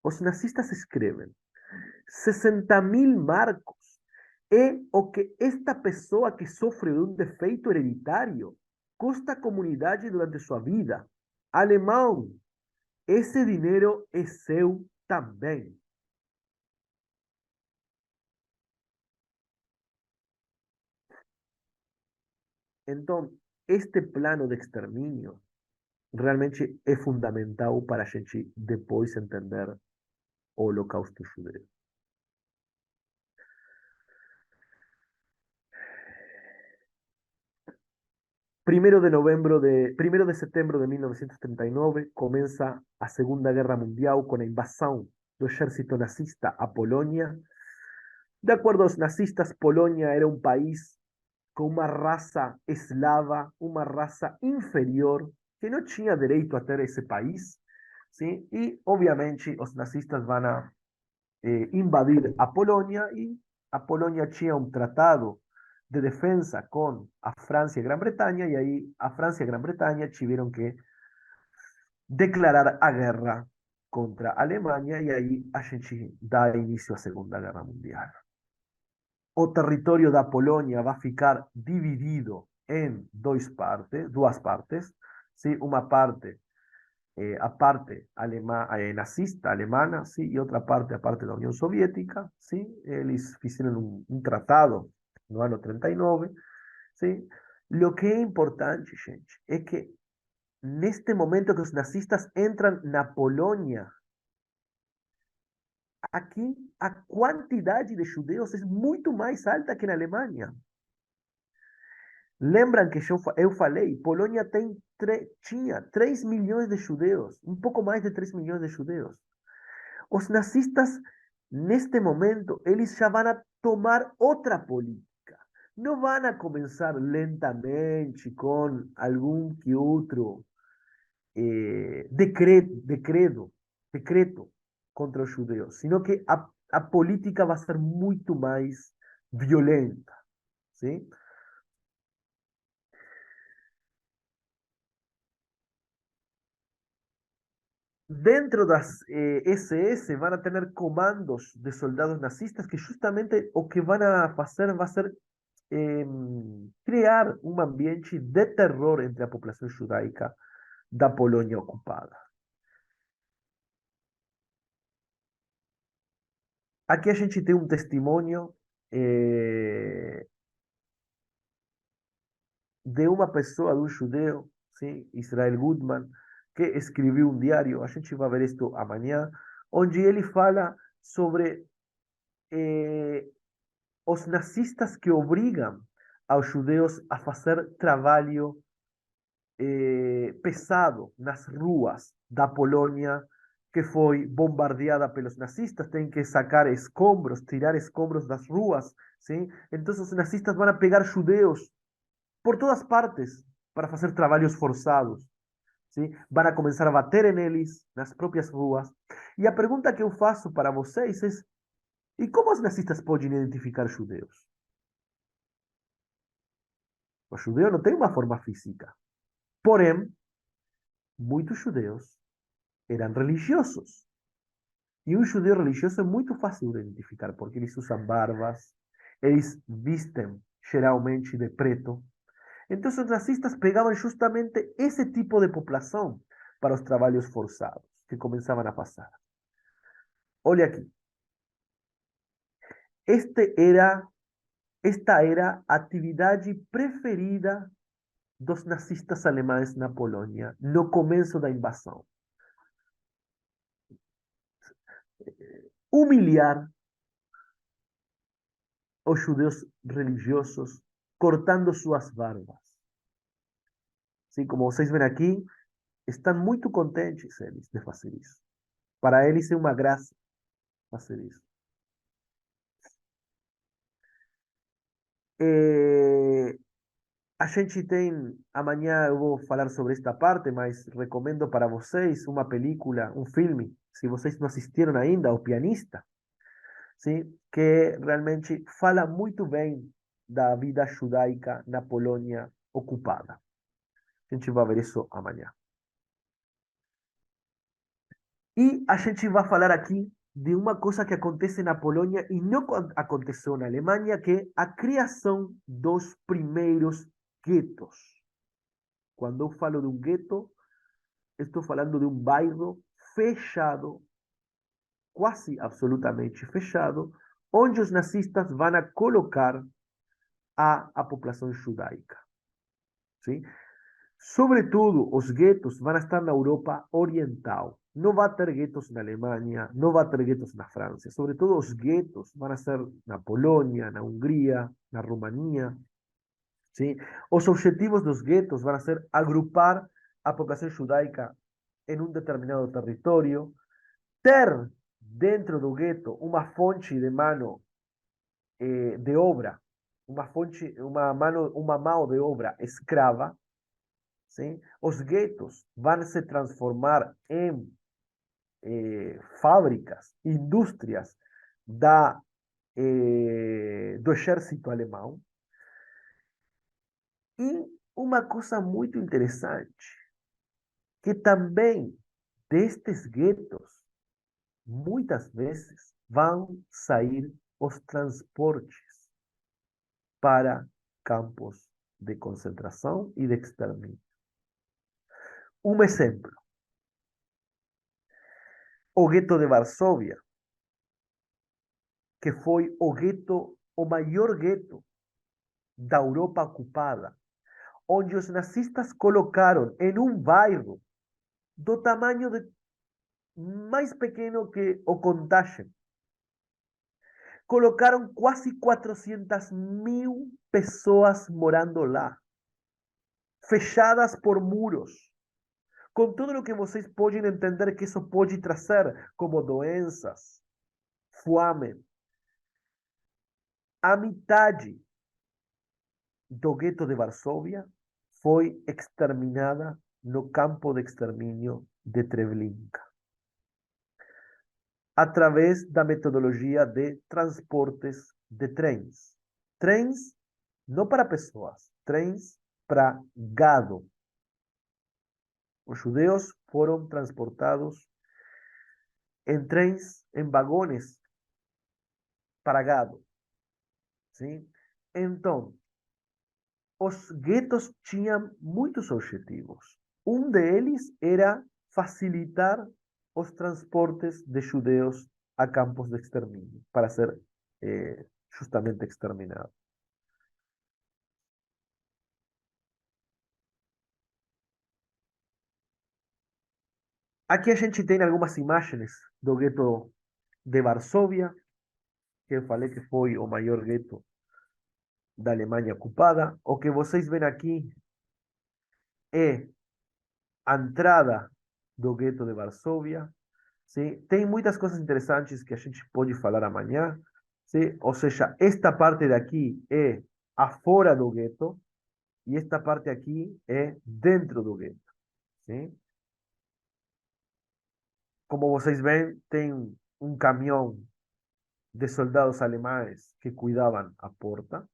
os nazistas escrevem 60.000 marcos é o que esta pessoa que sofre de um defeito hereditário custa à comunidade durante sua vida. Alemão, esse dinheiro é seu também. Então, este plano de extermínio realmente é fundamental para a gente depois entender o Holocausto judeu. 1 de setembro de 1939 começa a Segunda Guerra Mundial com a invasão do exército nazista a Polônia. De acordo aos nazistas, Polônia era um país com uma raça eslava, uma raça inferior, que não tinha direito a ter esse país. Sim? E, obviamente, os nazistas vão invadir a Polônia e a Polônia tinha um tratado de defensa com a França e a Grã-Bretanha, e aí a França e a Grã-Bretanha tiveram que declarar a guerra contra a Alemanha, e aí a gente dá início à Segunda Guerra Mundial. O território da Polônia vai ficar dividido em duas partes, sim? Uma parte, a parte alemã, nazista alemana, sim? E outra parte, a parte da União Soviética, sim? Eles fizeram um tratado no ano 39, sim? O que é importante, gente, é que neste momento que os nazistas entram na Polônia, aqui a quantidade de judeus é muito mais alta que na Alemanha. Lembram que eu falei, Polônia tinha 3 milhões de judeus, um pouco mais de 3 milhões de judeus. Os nazistas, neste momento, eles já vão a tomar outra política. Não vão a começar lentamente com algum que outro decreto contra os judeus, sino que a política vai ser muito mais violenta, sim? dentro das SS van a tener comandos de soldados nazistas que justamente o que van a hacer va a ser criar um ambiente de terror entre a população judaica da Polônia ocupada. Aqui a gente tem um testemunho de uma pessoa, de um judeu, sim, Israel Goodman, que escreveu um diário, a gente vai ver isto amanhã, onde ele fala sobre os nazistas que obrigam aos judeus a fazer trabalho pesado nas ruas da Polônia, que foi bombardeada pelos nazistas, tem que sacar escombros, tirar escombros das ruas, sim? Então os nazistas vão a pegar judeus por todas partes para fazer trabalhos forçados, sim? Vão a começar a bater neles nas próprias ruas. E a pergunta que eu faço para vocês é: e como os nazistas podem identificar judeus? O judeu não tem uma forma física. Porém, muitos judeus eram religiosos. E um judeu religioso é muito fácil de identificar, porque eles usam barbas, eles vestem geralmente de preto. Então, os nazistas pegavam justamente esse tipo de população para os trabalhos forçados que começavam a passar. Olha aqui. Esta era a atividade preferida dos nazistas alemães na Polônia no começo da invasão. Humilhar os judeus religiosos cortando suas barbas. Sim, como vocês veem aqui, estão muito contentes eles de fazer isso. Para eles é uma graça fazer isso. A gente tem, amanhã eu vou falar sobre esta parte, mas recomendo para vocês uma película, um filme, se vocês não assistiram ainda, O Pianista, sim, que realmente fala muito bem da vida judaica na Polônia ocupada. A gente vai ver isso amanhã. E a gente vai falar aqui de uma coisa que acontece na Polônia e não aconteceu na Alemanha, que é a criação dos primeiros guetos. Quando eu falo de um gueto, estou falando de um bairro fechado, quase absolutamente fechado, onde os nazistas vão a colocar a população judaica. Sim? Sobretudo, os guetos vão estar na Europa Oriental. Não vai ter guetos na Alemanha, não vai ter guetos na França. Sobretudo, os guetos vão ser na Polônia, na Hungria, na Romania. Sim? Os objetivos dos guetos vão ser agrupar a população judaica em um determinado território, ter dentro do gueto uma fonte de mano de obra, uma mão de obra escrava. Sim? Os guetos vão se transformar em fábricas, indústrias do exército alemão. E uma coisa muito interessante, que também destes guetos, muitas vezes vão sair os transportes para campos de concentração e de extermínio. Um exemplo, o gueto de Varsóvia, que foi o maior gueto da Europa ocupada, onde os nazistas colocaram em um bairro do tamanho mais pequeno que o Contagem, colocaram quase 400.000 pessoas morando lá, fechadas por muros, com tudo o que vocês podem entender que isso pode trazer, como doenças, fome. A metade do gueto de Varsóvia foi exterminada no campo de extermínio de Treblinka, através da metodologia de transportes de trens. Trens não para pessoas, trens para gado. Os judeus foram transportados em trens, em vagões para gado, sim? Então, os guetos tinham muitos objetivos. Um deles era facilitar os transportes de judeus a campos de extermínio, para ser justamente exterminados. Aqui a gente tem algumas imagens do gueto de Varsóvia, que eu falei que foi o maior gueto da Alemanha ocupada. O que vocês veem aqui é a entrada do gueto de Varsóvia. Sim? Tem muitas coisas interessantes que a gente pode falar amanhã. Sim? Ou seja, esta parte daqui é afora do gueto e esta parte aqui é dentro do gueto. Sim? Como vocês veem, tem um caminhão de soldados alemães que cuidavam a porta.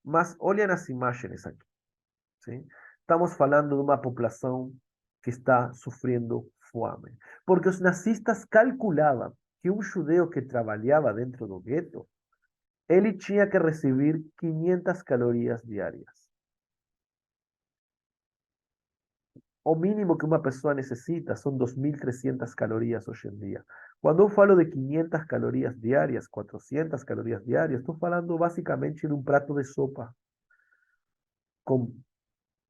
Mas olhem as imagens aqui. Sim? Estamos falando de uma população que está sofrendo fome. Porque os nazistas calculavam que um judeu que trabalhava dentro do gueto, ele tinha que receber 500 calorias diárias. O mínimo que uma pessoa necessita são 2.300 calorias hoje em dia. Quando eu falo de 500 calorias diárias, 400 calorias diárias, estou falando basicamente de um prato de sopa com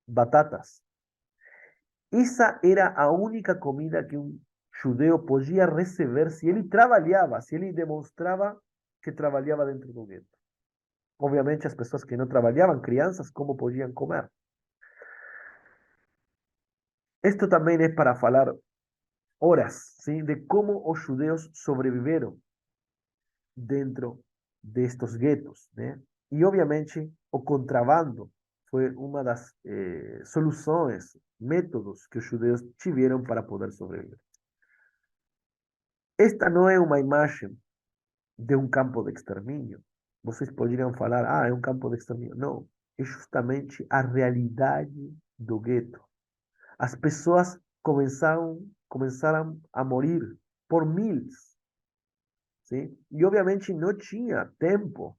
batatas. Essa era a única comida que um judeu podia receber se ele trabalhava, se ele demonstrava que trabalhava dentro do gueto. Obviamente, as pessoas que não trabalhavam, crianças, como podiam comer? Isto também é para falar horas, sim, de como os judeus sobreviveram dentro destes guetos, né? E, obviamente, o contrabando foi uma das soluções, métodos que os judeus tiveram para poder sobreviver. Esta não é uma imagem de um campo de extermínio. Vocês poderiam falar, ah, é um campo de extermínio. Não, é justamente a realidade do gueto. As pessoas começaram a morrer por miles, sim? E obviamente não tinha tempo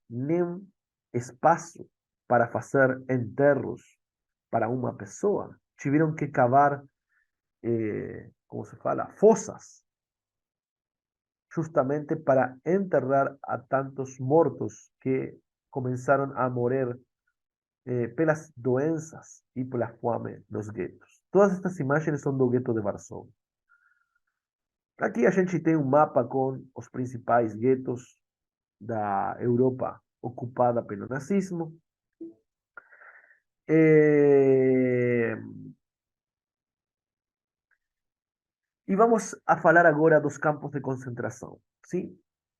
nem espaço para fazer enterros para uma pessoa. Tiveram que cavar, como se fala, fossas justamente para enterrar a tantos mortos que começaram a morrer pelas doenças e pela fome nos guetos. Todas estas imagens são do gueto de Varsóvia. Aqui a gente tem um mapa com os principais guetos da Europa ocupada pelo nazismo. Eh, E vamos a falar agora dos campos de concentração. Sim?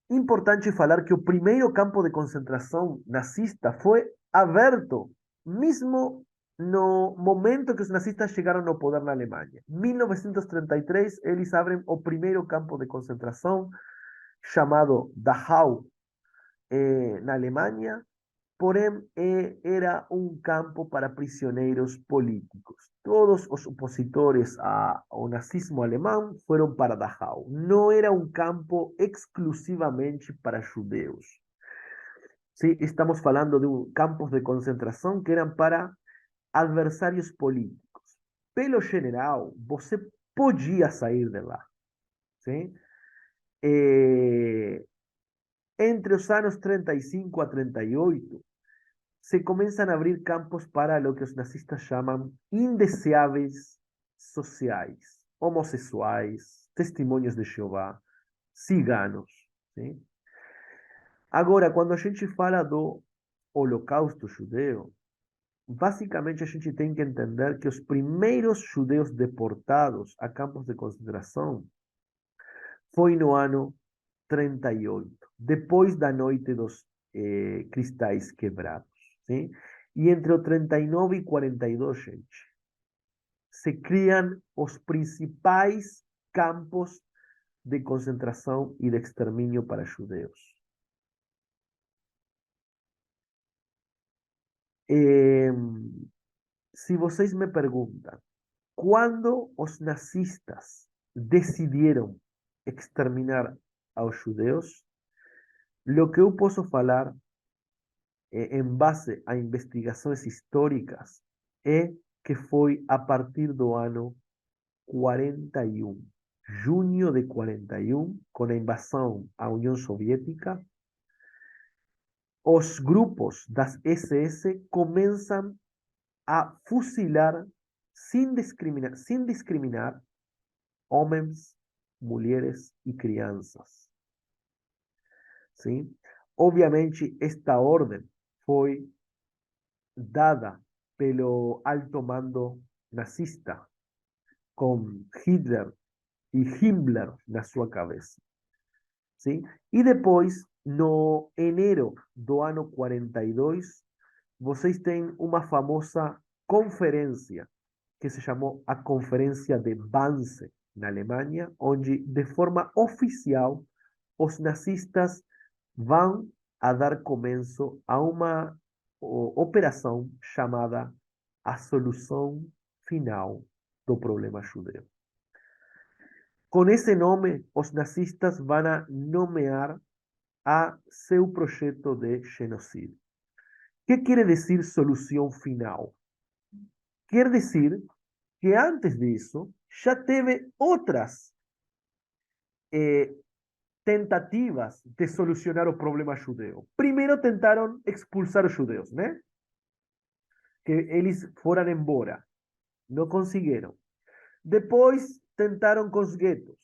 Importante falar que o primeiro campo de concentração nazista foi aberto, mesmo no momento que os nazistas chegaram ao poder na Alemanha. Em 1933, eles abrem o primeiro campo de concentração, chamado Dachau, na Alemanha, porém era um campo para prisioneiros políticos. Todos os opositores ao nazismo alemão foram para Dachau. Não era um campo exclusivamente para judeus. Sim, estamos falando de campos de concentração que eram para adversários políticos. Pelo general, você podia sair de lá. Sim? Eh, Entre os anos 35 a 38, se comienzan a abrir campos para lo que los nazistas llaman indeseáveis sociais, homossexuais, testemunhos de Jeová, ciganos. ¿Sí? Agora, quando a gente fala do Holocausto judeu, basicamente a gente tem que entender que os primeiros judeus deportados a campos de concentração foi no ano 38, depois da noite dos cristais quebrados. ¿Sí? E entre o 39 e 42, gente, se criam os principais campos de concentração e de extermínio para judeus. Eh, Se vocês me perguntam, quando os nazistas decidiram exterminar aos judeus, lo que eu posso falar em base a investigações históricas é que foi a partir do ano 41, junho de 41, com a invasão à União Soviética, os grupos das SS começam a fusilar sem discriminar homens, mulheres e crianças. Sim? Obviamente, esta ordem foi dada pelo alto mando nazista, com Hitler e Himmler na sua cabeça. Sim? E depois, no enero do ano 42, vocês têm uma famosa conferência que se chamou a Conferência de Wannsee, na Alemanha, onde, de forma oficial, os nazistas vão a dar começo a uma operação chamada a solução final do problema judeu. Com esse nome, os nazistas vão a nomear a seu projeto de genocídio. O que quer dizer solução final? Quer dizer que antes disso já teve outras tentativas de solucionar o problema judeu. Primeiro tentaram expulsar os judeus, né? Que eles foram embora. Não conseguiram. Depois tentaram com os guetos.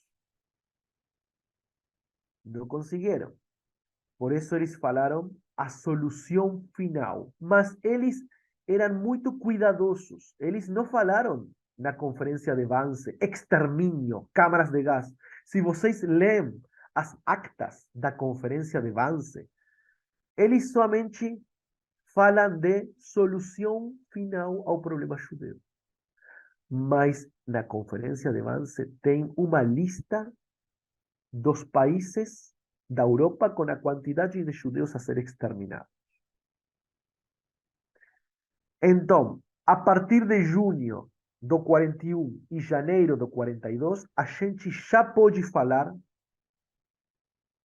Não conseguiram. Por isso eles falaram a solução final. Mas eles eram muito cuidadosos. Eles não falaram na conferência de Wannsee extermínio, câmaras de gás. Se vocês leem as actas da conferência de Wannsee, eles somente falam de solução final ao problema judeu. Mas na conferência de Wannsee tem uma lista dos países da Europa com a quantidade de judeus a ser exterminados. Então, a partir de junho do 41 e janeiro do 42, a gente já pode falar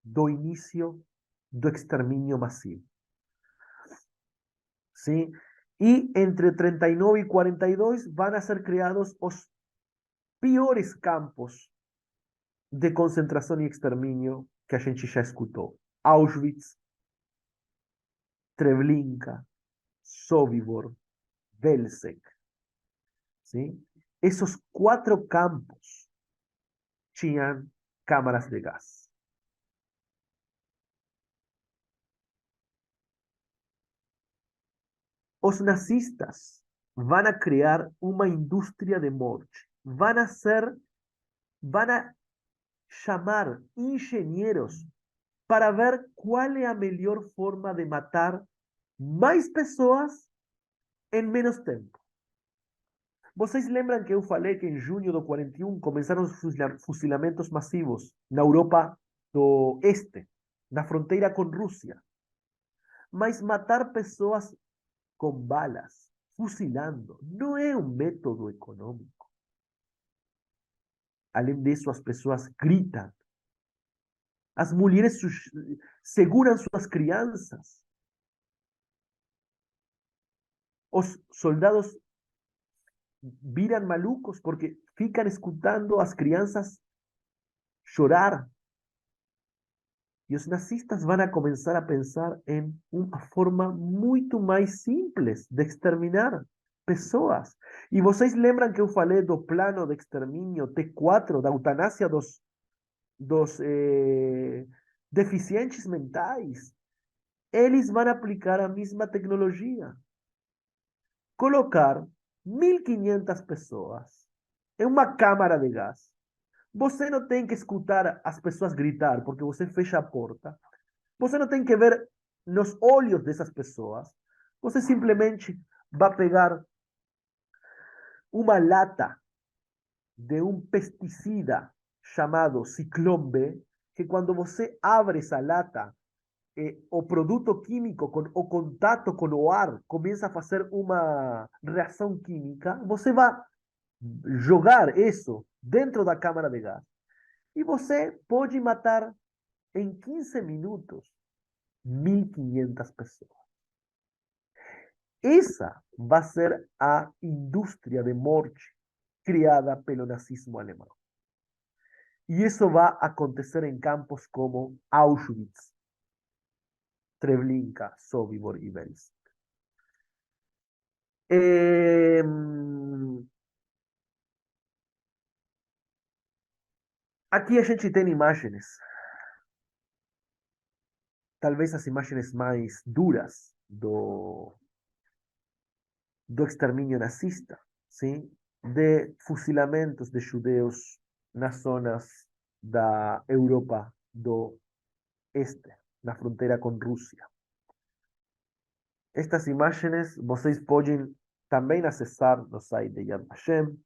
do início do extermínio massivo. Sim? E entre 39 e 42 vão a ser criados os piores campos de concentração e extermínio que a gente já escutou. Auschwitz, Treblinka, Sobibor, Belzec. Sim? Esses 4 campos tinham câmaras de gás. Os nazistas vão a criar uma indústria de morte. Vão a chamar engenheiros para ver qual é a melhor forma de matar mais pessoas em menos tempo. Vocês lembram que eu falei que em junho do 41 começaram os fuzilamentos massivos na Europa do Este, na fronteira com Rússia. Mas matar pessoas com balas, fuzilando, não é um método econômico. Além disso, as pessoas gritam. As mulheres seguram suas crianças. Os soldados viram malucos porque ficam escutando as crianças chorar. E os nazistas vão a começar a pensar em uma forma muito mais simples de exterminar pessoas. E vocês lembram que eu falei do plano de extermínio T4, da eutanásia dos deficientes mentais? Eles vão aplicar a mesma tecnologia. Colocar 1.500 pessoas em uma câmara de gás. Você não tem que escutar as pessoas gritar, porque você fecha a porta. Você não tem que ver nos olhos dessas pessoas. Você simplesmente vai pegar uma lata de um pesticida chamado Ciclone B, que quando você abre essa lata, o produto químico, com o contato com o ar, começa a fazer uma reação química. Você vai jogar isso dentro da câmara de gás. E você pode matar em 15 minutos 1.500 pessoas. Essa vai ser a indústria de morte criada pelo nazismo alemão. E isso vai acontecer em campos como Auschwitz, Treblinka, Sobibor e Belzec. Aqui a gente tem imagens, talvez as imagens mais duras do extermínio nazista, sim? De fuzilamentos de judeus nas zonas da Europa do Este, na fronteira com Rússia. Estas imagens vocês podem também acessar no site de Yad Vashem,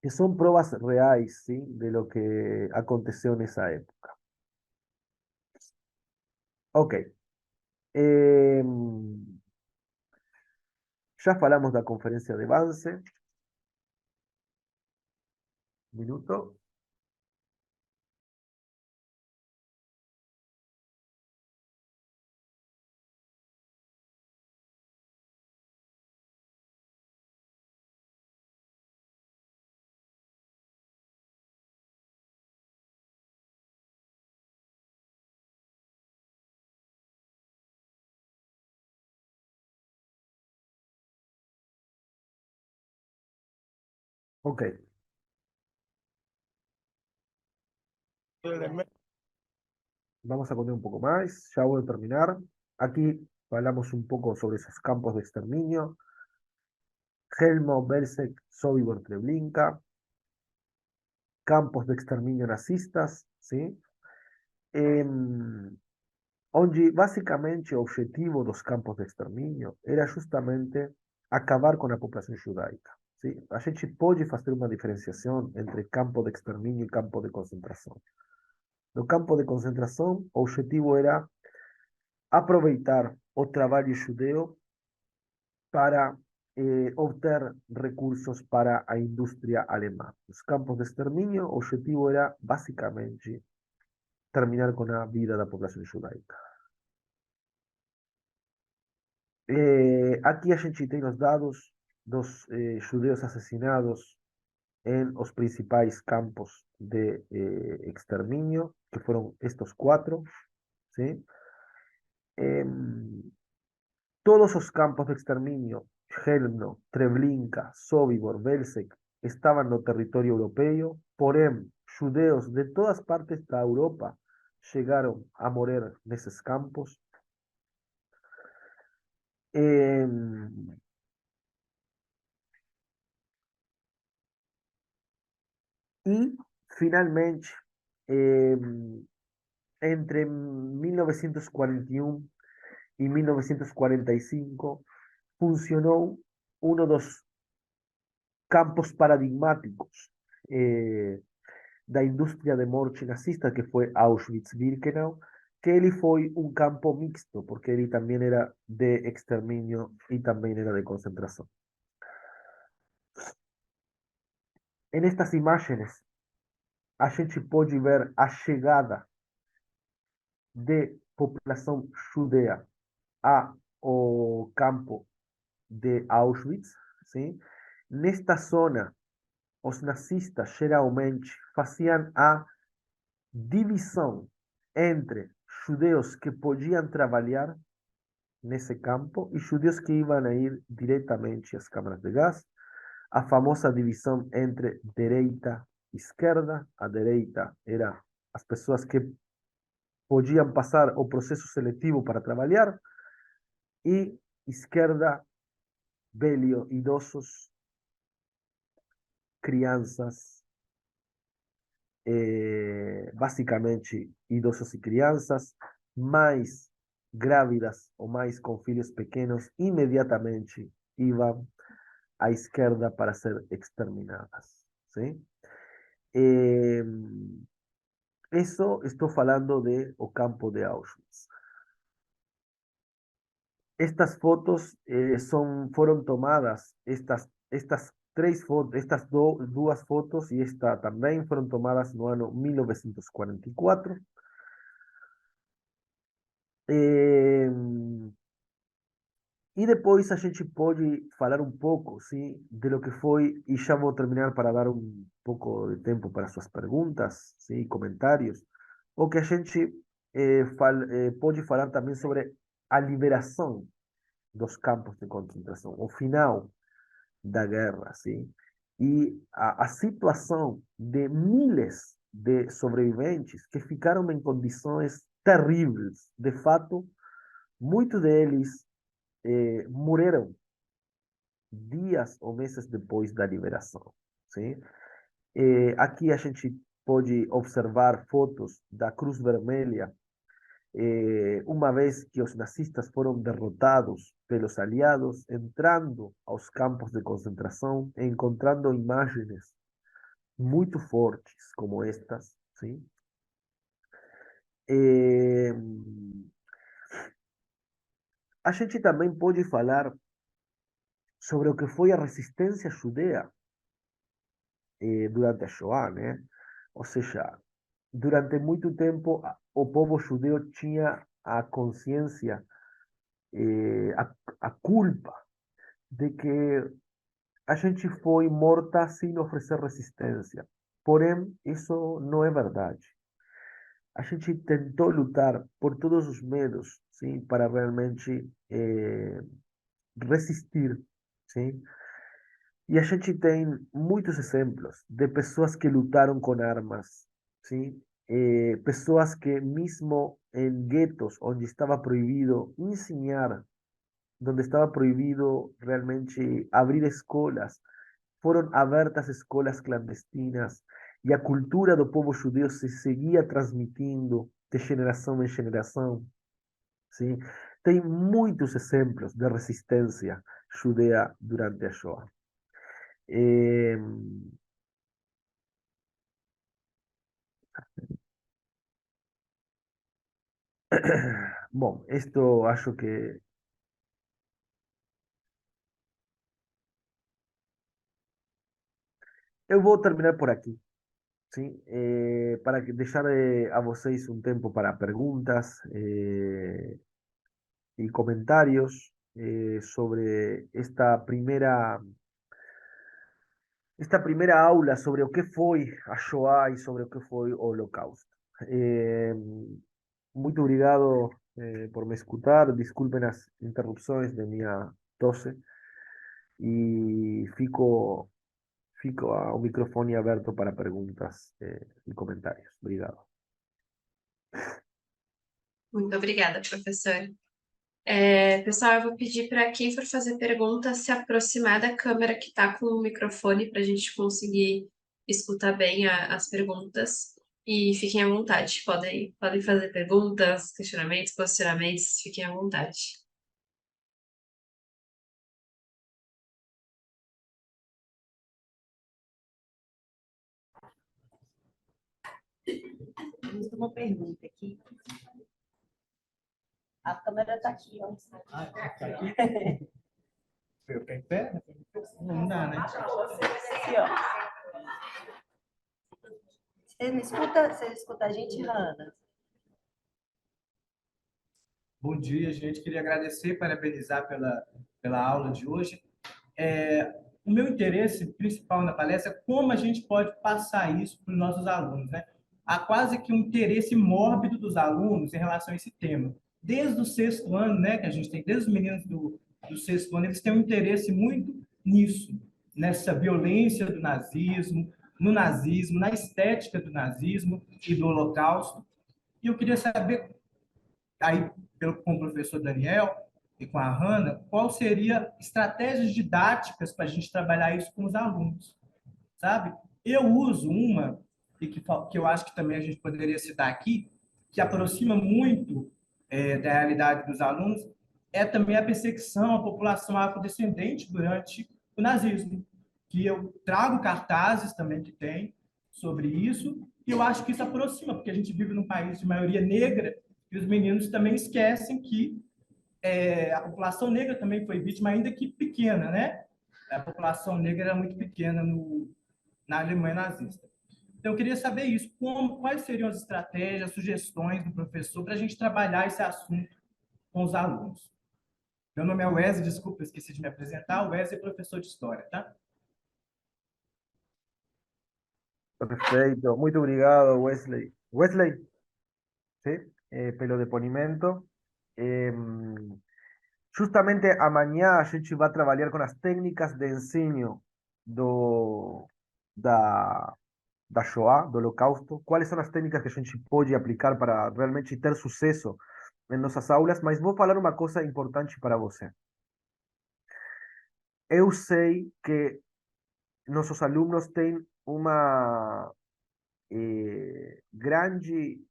que são provas reais, sim, de lo que aconteceu nessa época. Ok. Ya falamos da conferência de Wannsee. Un minuto. Ok. Vamos a contar un poco más. Ya voy a terminar. Aquí hablamos un poco sobre esos campos de exterminio. Helmo, Belzec, Sobibor, Treblinka. Campos de exterminio nazistas, ¿sí? Onde basicamente o objetivo dos campos de exterminio era justamente acabar com a população judaica. Sim? A gente pode fazer uma diferenciação entre campo de extermínio e campo de concentração. No campo de concentração, o objetivo era aproveitar o trabalho judeu para obter recursos para a indústria alemã. Nos campos de extermínio, o objetivo era basicamente terminar com a vida da população judaica. Aqui a gente tem os dados dos judeus assassinados em os principais campos de extermínio, que foram estes quatro, ¿sí? Todos os campos de extermínio, Chelmno, Treblinka, Sobibor, Belzec, estavam no território europeu, porém, judeus de todas partes da Europa chegaram a morrer nesses campos. Y finalmente, entre 1941 y 1945, funcionó uno de los campos paradigmáticos da indústria de morte nazista, que foi Auschwitz-Birkenau, que ele foi um campo mixto, porque ele também era de extermínio e também era de concentração. En estas imágenes, a gente pode ver a chegada de população judea ao campo de Auschwitz, sim? Nesta zona, os nazistas geralmente faziam a divisão entre judeus que podiam trabalhar nesse campo e judeus que iam a ir diretamente às câmaras de gás. A famosa divisão entre direita e esquerda. A direita era as pessoas que podiam passar o processo seletivo para trabalhar, e esquerda, velho, idosos, crianças, basicamente idosos e crianças, mais grávidas ou mais com filhos pequenos, imediatamente iam à esquerda para ser exterminadas. ¿Sí? Eso estou falando de o campo de Auschwitz. Estas fotos fueron tomadas, estas duas fotos e esta também foram tomadas no ano 1944. Eh, e depois a gente pode falar um pouco, sim, de lo que foi, e já vou terminar para dar um pouco de tempo para suas perguntas, sim, comentários. O que a gente pode falar também sobre a liberação dos campos de concentração, o final da guerra, sim, e a situação de milhares de sobreviventes que ficaram em condições terríveis. De fato, muitos deles morreram dias ou meses depois da liberação, sim? Aqui a gente pode observar fotos da Cruz Vermelha, uma vez que os nazistas foram derrotados pelos aliados, entrando aos campos de concentração, encontrando imagens muito fortes como estas, sim? Eh, a gente também pode falar sobre o que foi a resistência judia durante a Shoah, né? Ou seja, durante muito tempo o povo judeu tinha a consciência, a culpa de que a gente foi morta sem oferecer resistência. Porém, isso não é verdade. A gente tentou lutar por todos os meios, sim, para realmente resistir, sim. E a gente tem muitos exemplos de pessoas que lutaram com armas, sim. Pessoas que mesmo em guetos, onde estava proibido ensinar, onde estava proibido realmente abrir escolas, foram abertas escolas clandestinas e a cultura do povo judeu se seguia transmitindo de geração em geração, sim? Tem muitos exemplos de resistência judia durante a Shoah. Eh, bom, isto acho que eu vou terminar por aqui, sim? Para deixar a vocês um tempo para perguntas y comentarios sobre esta primera aula sobre o que foi a Shoah e sobre o que foi o Holocausto. Eh, Muito obrigado por me escutar. Desculpem as interrupções de minha tosse e fico o microfone aberto para perguntas e comentários. Obrigado. Muito obrigada, professor. Pessoal, eu vou pedir para quem for fazer pergunta se aproximar da câmera que está com o microfone para a gente conseguir escutar bem as perguntas. E fiquem à vontade, podem fazer perguntas, questionamentos, posicionamentos, fiquem à vontade. Temos uma pergunta aqui. A câmera está aqui, ó. Ah, tá aqui? Eu tenho pé? Não dá, né? Aqui, ó. Você me escuta? Você escuta a gente, Hanna? Bom dia, gente. Queria agradecer, parabenizar pela aula de hoje. O meu interesse principal na palestra é como a gente pode passar isso para os nossos alunos, né? Há quase que um interesse mórbido dos alunos em relação a esse tema. Desde o sexto ano, né, que a gente tem, desde os meninos do sexto ano, eles têm um interesse muito nisso, nessa violência do nazismo, no nazismo, na estética do nazismo e do Holocausto. E eu queria saber, aí, com o professor Daniel e com a Hanna, qual seria estratégias didáticas para a gente trabalhar isso com os alunos, sabe? Eu uso uma, e que eu acho que também a gente poderia citar aqui, que aproxima muito da realidade dos alunos, é também a perseguição à população afrodescendente durante o nazismo, que eu trago cartazes também que tem sobre isso, e eu acho que isso aproxima, porque a gente vive num país de maioria negra, e os meninos também esquecem que a população negra também foi vítima, ainda que pequena, né? a população negra era muito pequena na Alemanha nazista. Então, eu queria saber isso, quais seriam as estratégias, sugestões do professor para a gente trabalhar esse assunto com os alunos. Meu nome é Wesley, desculpa, eu esqueci de me apresentar. O Wesley é professor de História, tá? Perfecto, muito obrigado, Wesley. Wesley, ¿sí? Pelo depoimento. Justamente amanhã a gente vai trabalhar com as técnicas de ensino da, da Shoah, do Holocausto. Quais são as técnicas que a gente pode aplicar para realmente ter sucesso em nossas aulas? Mas vou falar uma coisa importante para você. Eu sei que nossos alunos têm um grande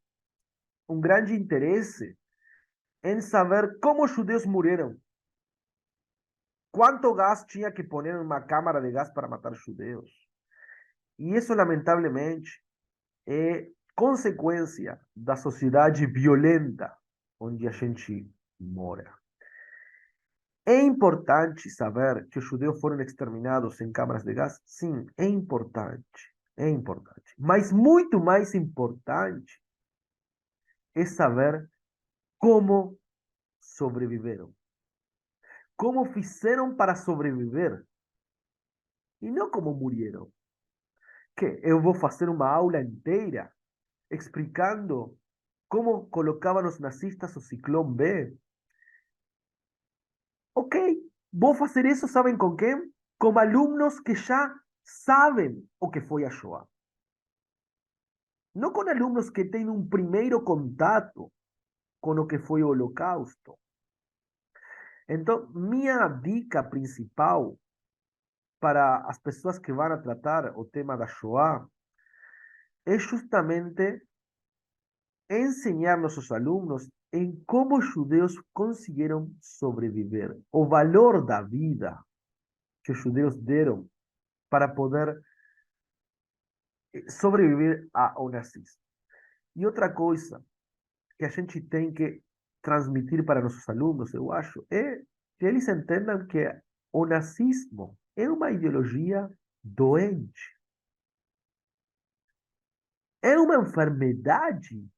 interesse em saber como os judeus morreram. Quanto gás tinha que pôr em uma câmara de gás para matar judeus? E isso, lamentavelmente, é consequência da sociedade violenta onde a gente mora. É importante saber que os judeus foram exterminados em câmaras de gás? Sim, é importante. É importante. Mas muito mais importante é saber como sobreviveram. Como fizeram para sobreviver. E não como morreram. Que eu vou fazer uma aula inteira explicando como colocaban los nazistas o Ciclón B. Ok, vos hacer eso, ¿saben con qué? Con alumnos que ya saben o que fue a Shoah. No con alumnos que tienen un primero contacto con lo que fue o Holocausto. Entonces, mi dica principal para as pessoas que vão tratar o tema da Shoah é justamente enseñar a nuestros alumnos en cómo los judeos consiguieron sobrevivir, o valor da vida que los judeos dieron para poder sobrevivir ao nazismo. E outra coisa que a gente tem que transmitir para nossos alunos, eu acho, é que eles entendam que o nazismo é uma ideologia doente. É uma enfermidade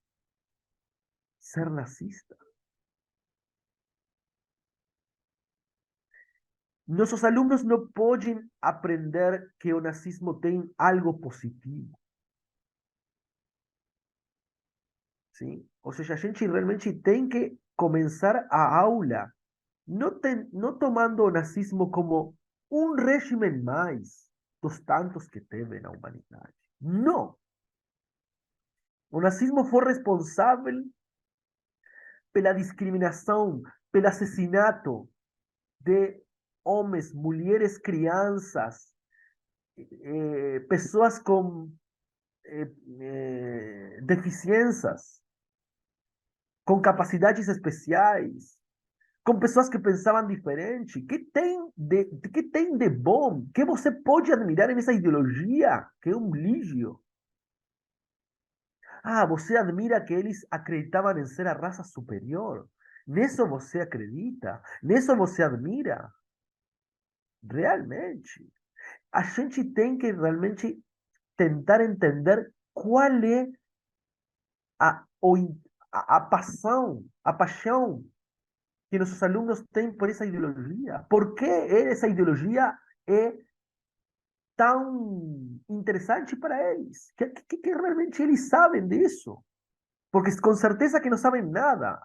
ser nazista. Nossos alunos não podem aprender que o nazismo tem algo positivo. Sim? Ou seja, a gente realmente tem que começar a aula não tomando o nazismo como um regime mais dos tantos que teve na humanidade. Não. O nazismo foi responsável pela discriminação, pelo assassinato de homens, mulheres, crianças, pessoas com deficiências, com capacidades especiais, com pessoas que pensavam diferente. Que tem de bom? Que você pode admirar nessa ideologia que é um lixo? Ah, você admira que eles acreditavam em ser a raça superior. Nisso você acredita? Nisso você admira? Realmente. A gente tem que realmente tentar entender qual é a, a paixão que nossos alunos têm por essa ideologia. Por que essa ideologia é tão interessante para eles? Que realmente eles sabem disso? Porque com certeza que não sabem nada.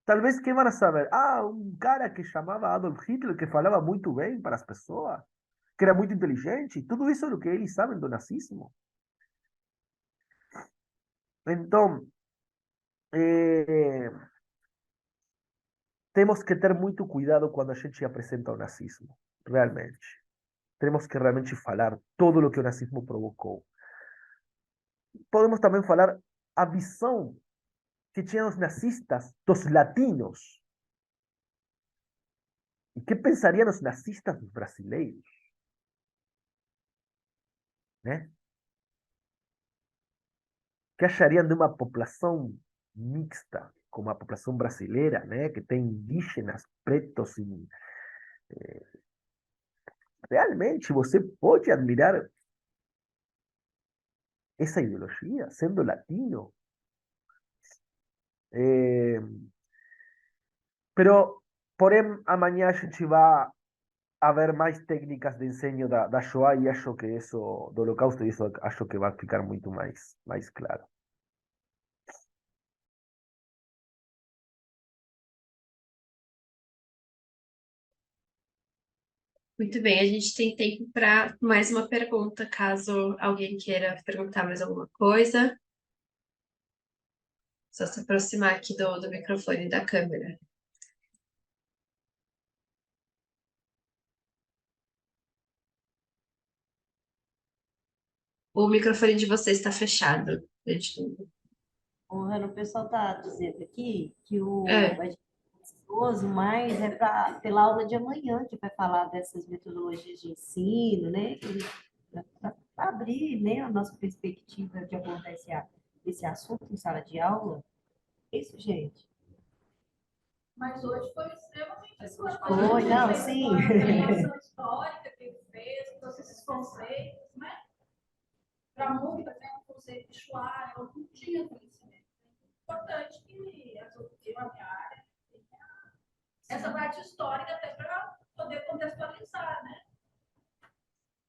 Talvez que vão saber? Ah, um cara que chamava Adolf Hitler, que falava muito bem para as pessoas, que era muito inteligente. Tudo isso é o que eles sabem do nazismo. Então, temos que ter muito cuidado quando a gente apresenta o nazismo, realmente. Temos que realmente falar todo o que o nazismo provocou. Podemos também falar a visão que tinham os nazistas dos latinos. E que pensariam os nazistas dos brasileiros? Né? Que achariam de uma população mixta, como a população brasileira, né? Que tem indígenas, pretos e realmente você pode admirar essa ideologia sendo latino. Eh, pero, porém, amanhã a gente vai haver mais técnicas de ensino da Shoah e acho que isso, do Holocausto, e isso acho que vai ficar muito mais claro. Muito bem, a gente tem tempo para mais uma pergunta, caso alguém queira perguntar mais alguma coisa. Só se aproximar aqui do microfone e da câmera. O microfone de vocês está fechado. Gente. Ô, Hannah, o pessoal está dizendo aqui que É. a gente é ansioso, mas é pela aula de amanhã, que vai falar dessas metodologias de ensino, né? Para abrir, né, a nossa perspectiva de abordar esse assunto em sala de aula. É isso, gente. Mas hoje foi extremamente importante. Foi, não, sim. A relação histórica que ele fez, todos esses conceitos, né? Para muita né, o conceito de Shoah, eu não tinha conhecimento. É importante que a minha área tenha essa parte histórica até para poder contextualizar, né?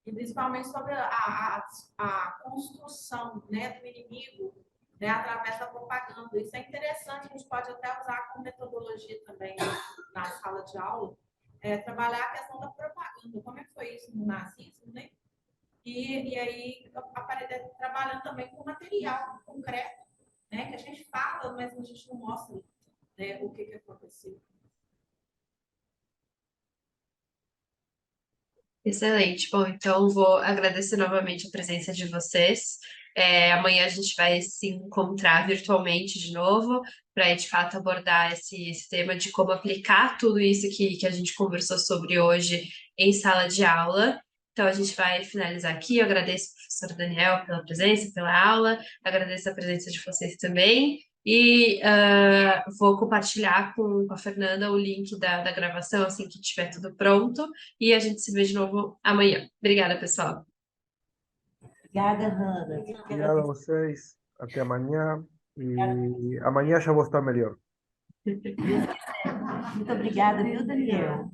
E principalmente sobre a construção, né, do inimigo, né, através da propaganda. Isso é interessante, a gente pode até usar como metodologia também na sala de aula, trabalhar a questão da propaganda, como é que foi isso no nazismo, né? E aí, trabalhando também com material concreto, né, que a gente fala, mas a gente não mostra, né, o que aconteceu. Excelente. Bom, então vou agradecer novamente a presença de vocês. Amanhã a gente vai se encontrar virtualmente de novo para, de fato, abordar esse tema de como aplicar tudo isso que a gente conversou sobre hoje em sala de aula. Então, a gente vai finalizar aqui. Eu agradeço ao professor Daniel pela presença, pela aula, agradeço a presença de vocês também. E vou compartilhar com a Fernanda o link da gravação assim que tiver tudo pronto. E a gente se vê de novo amanhã. Obrigada, pessoal. Obrigada, Hannah. Obrigado a vocês. Até amanhã. E amanhã já vou estar melhor. Muito obrigada, viu, Daniel?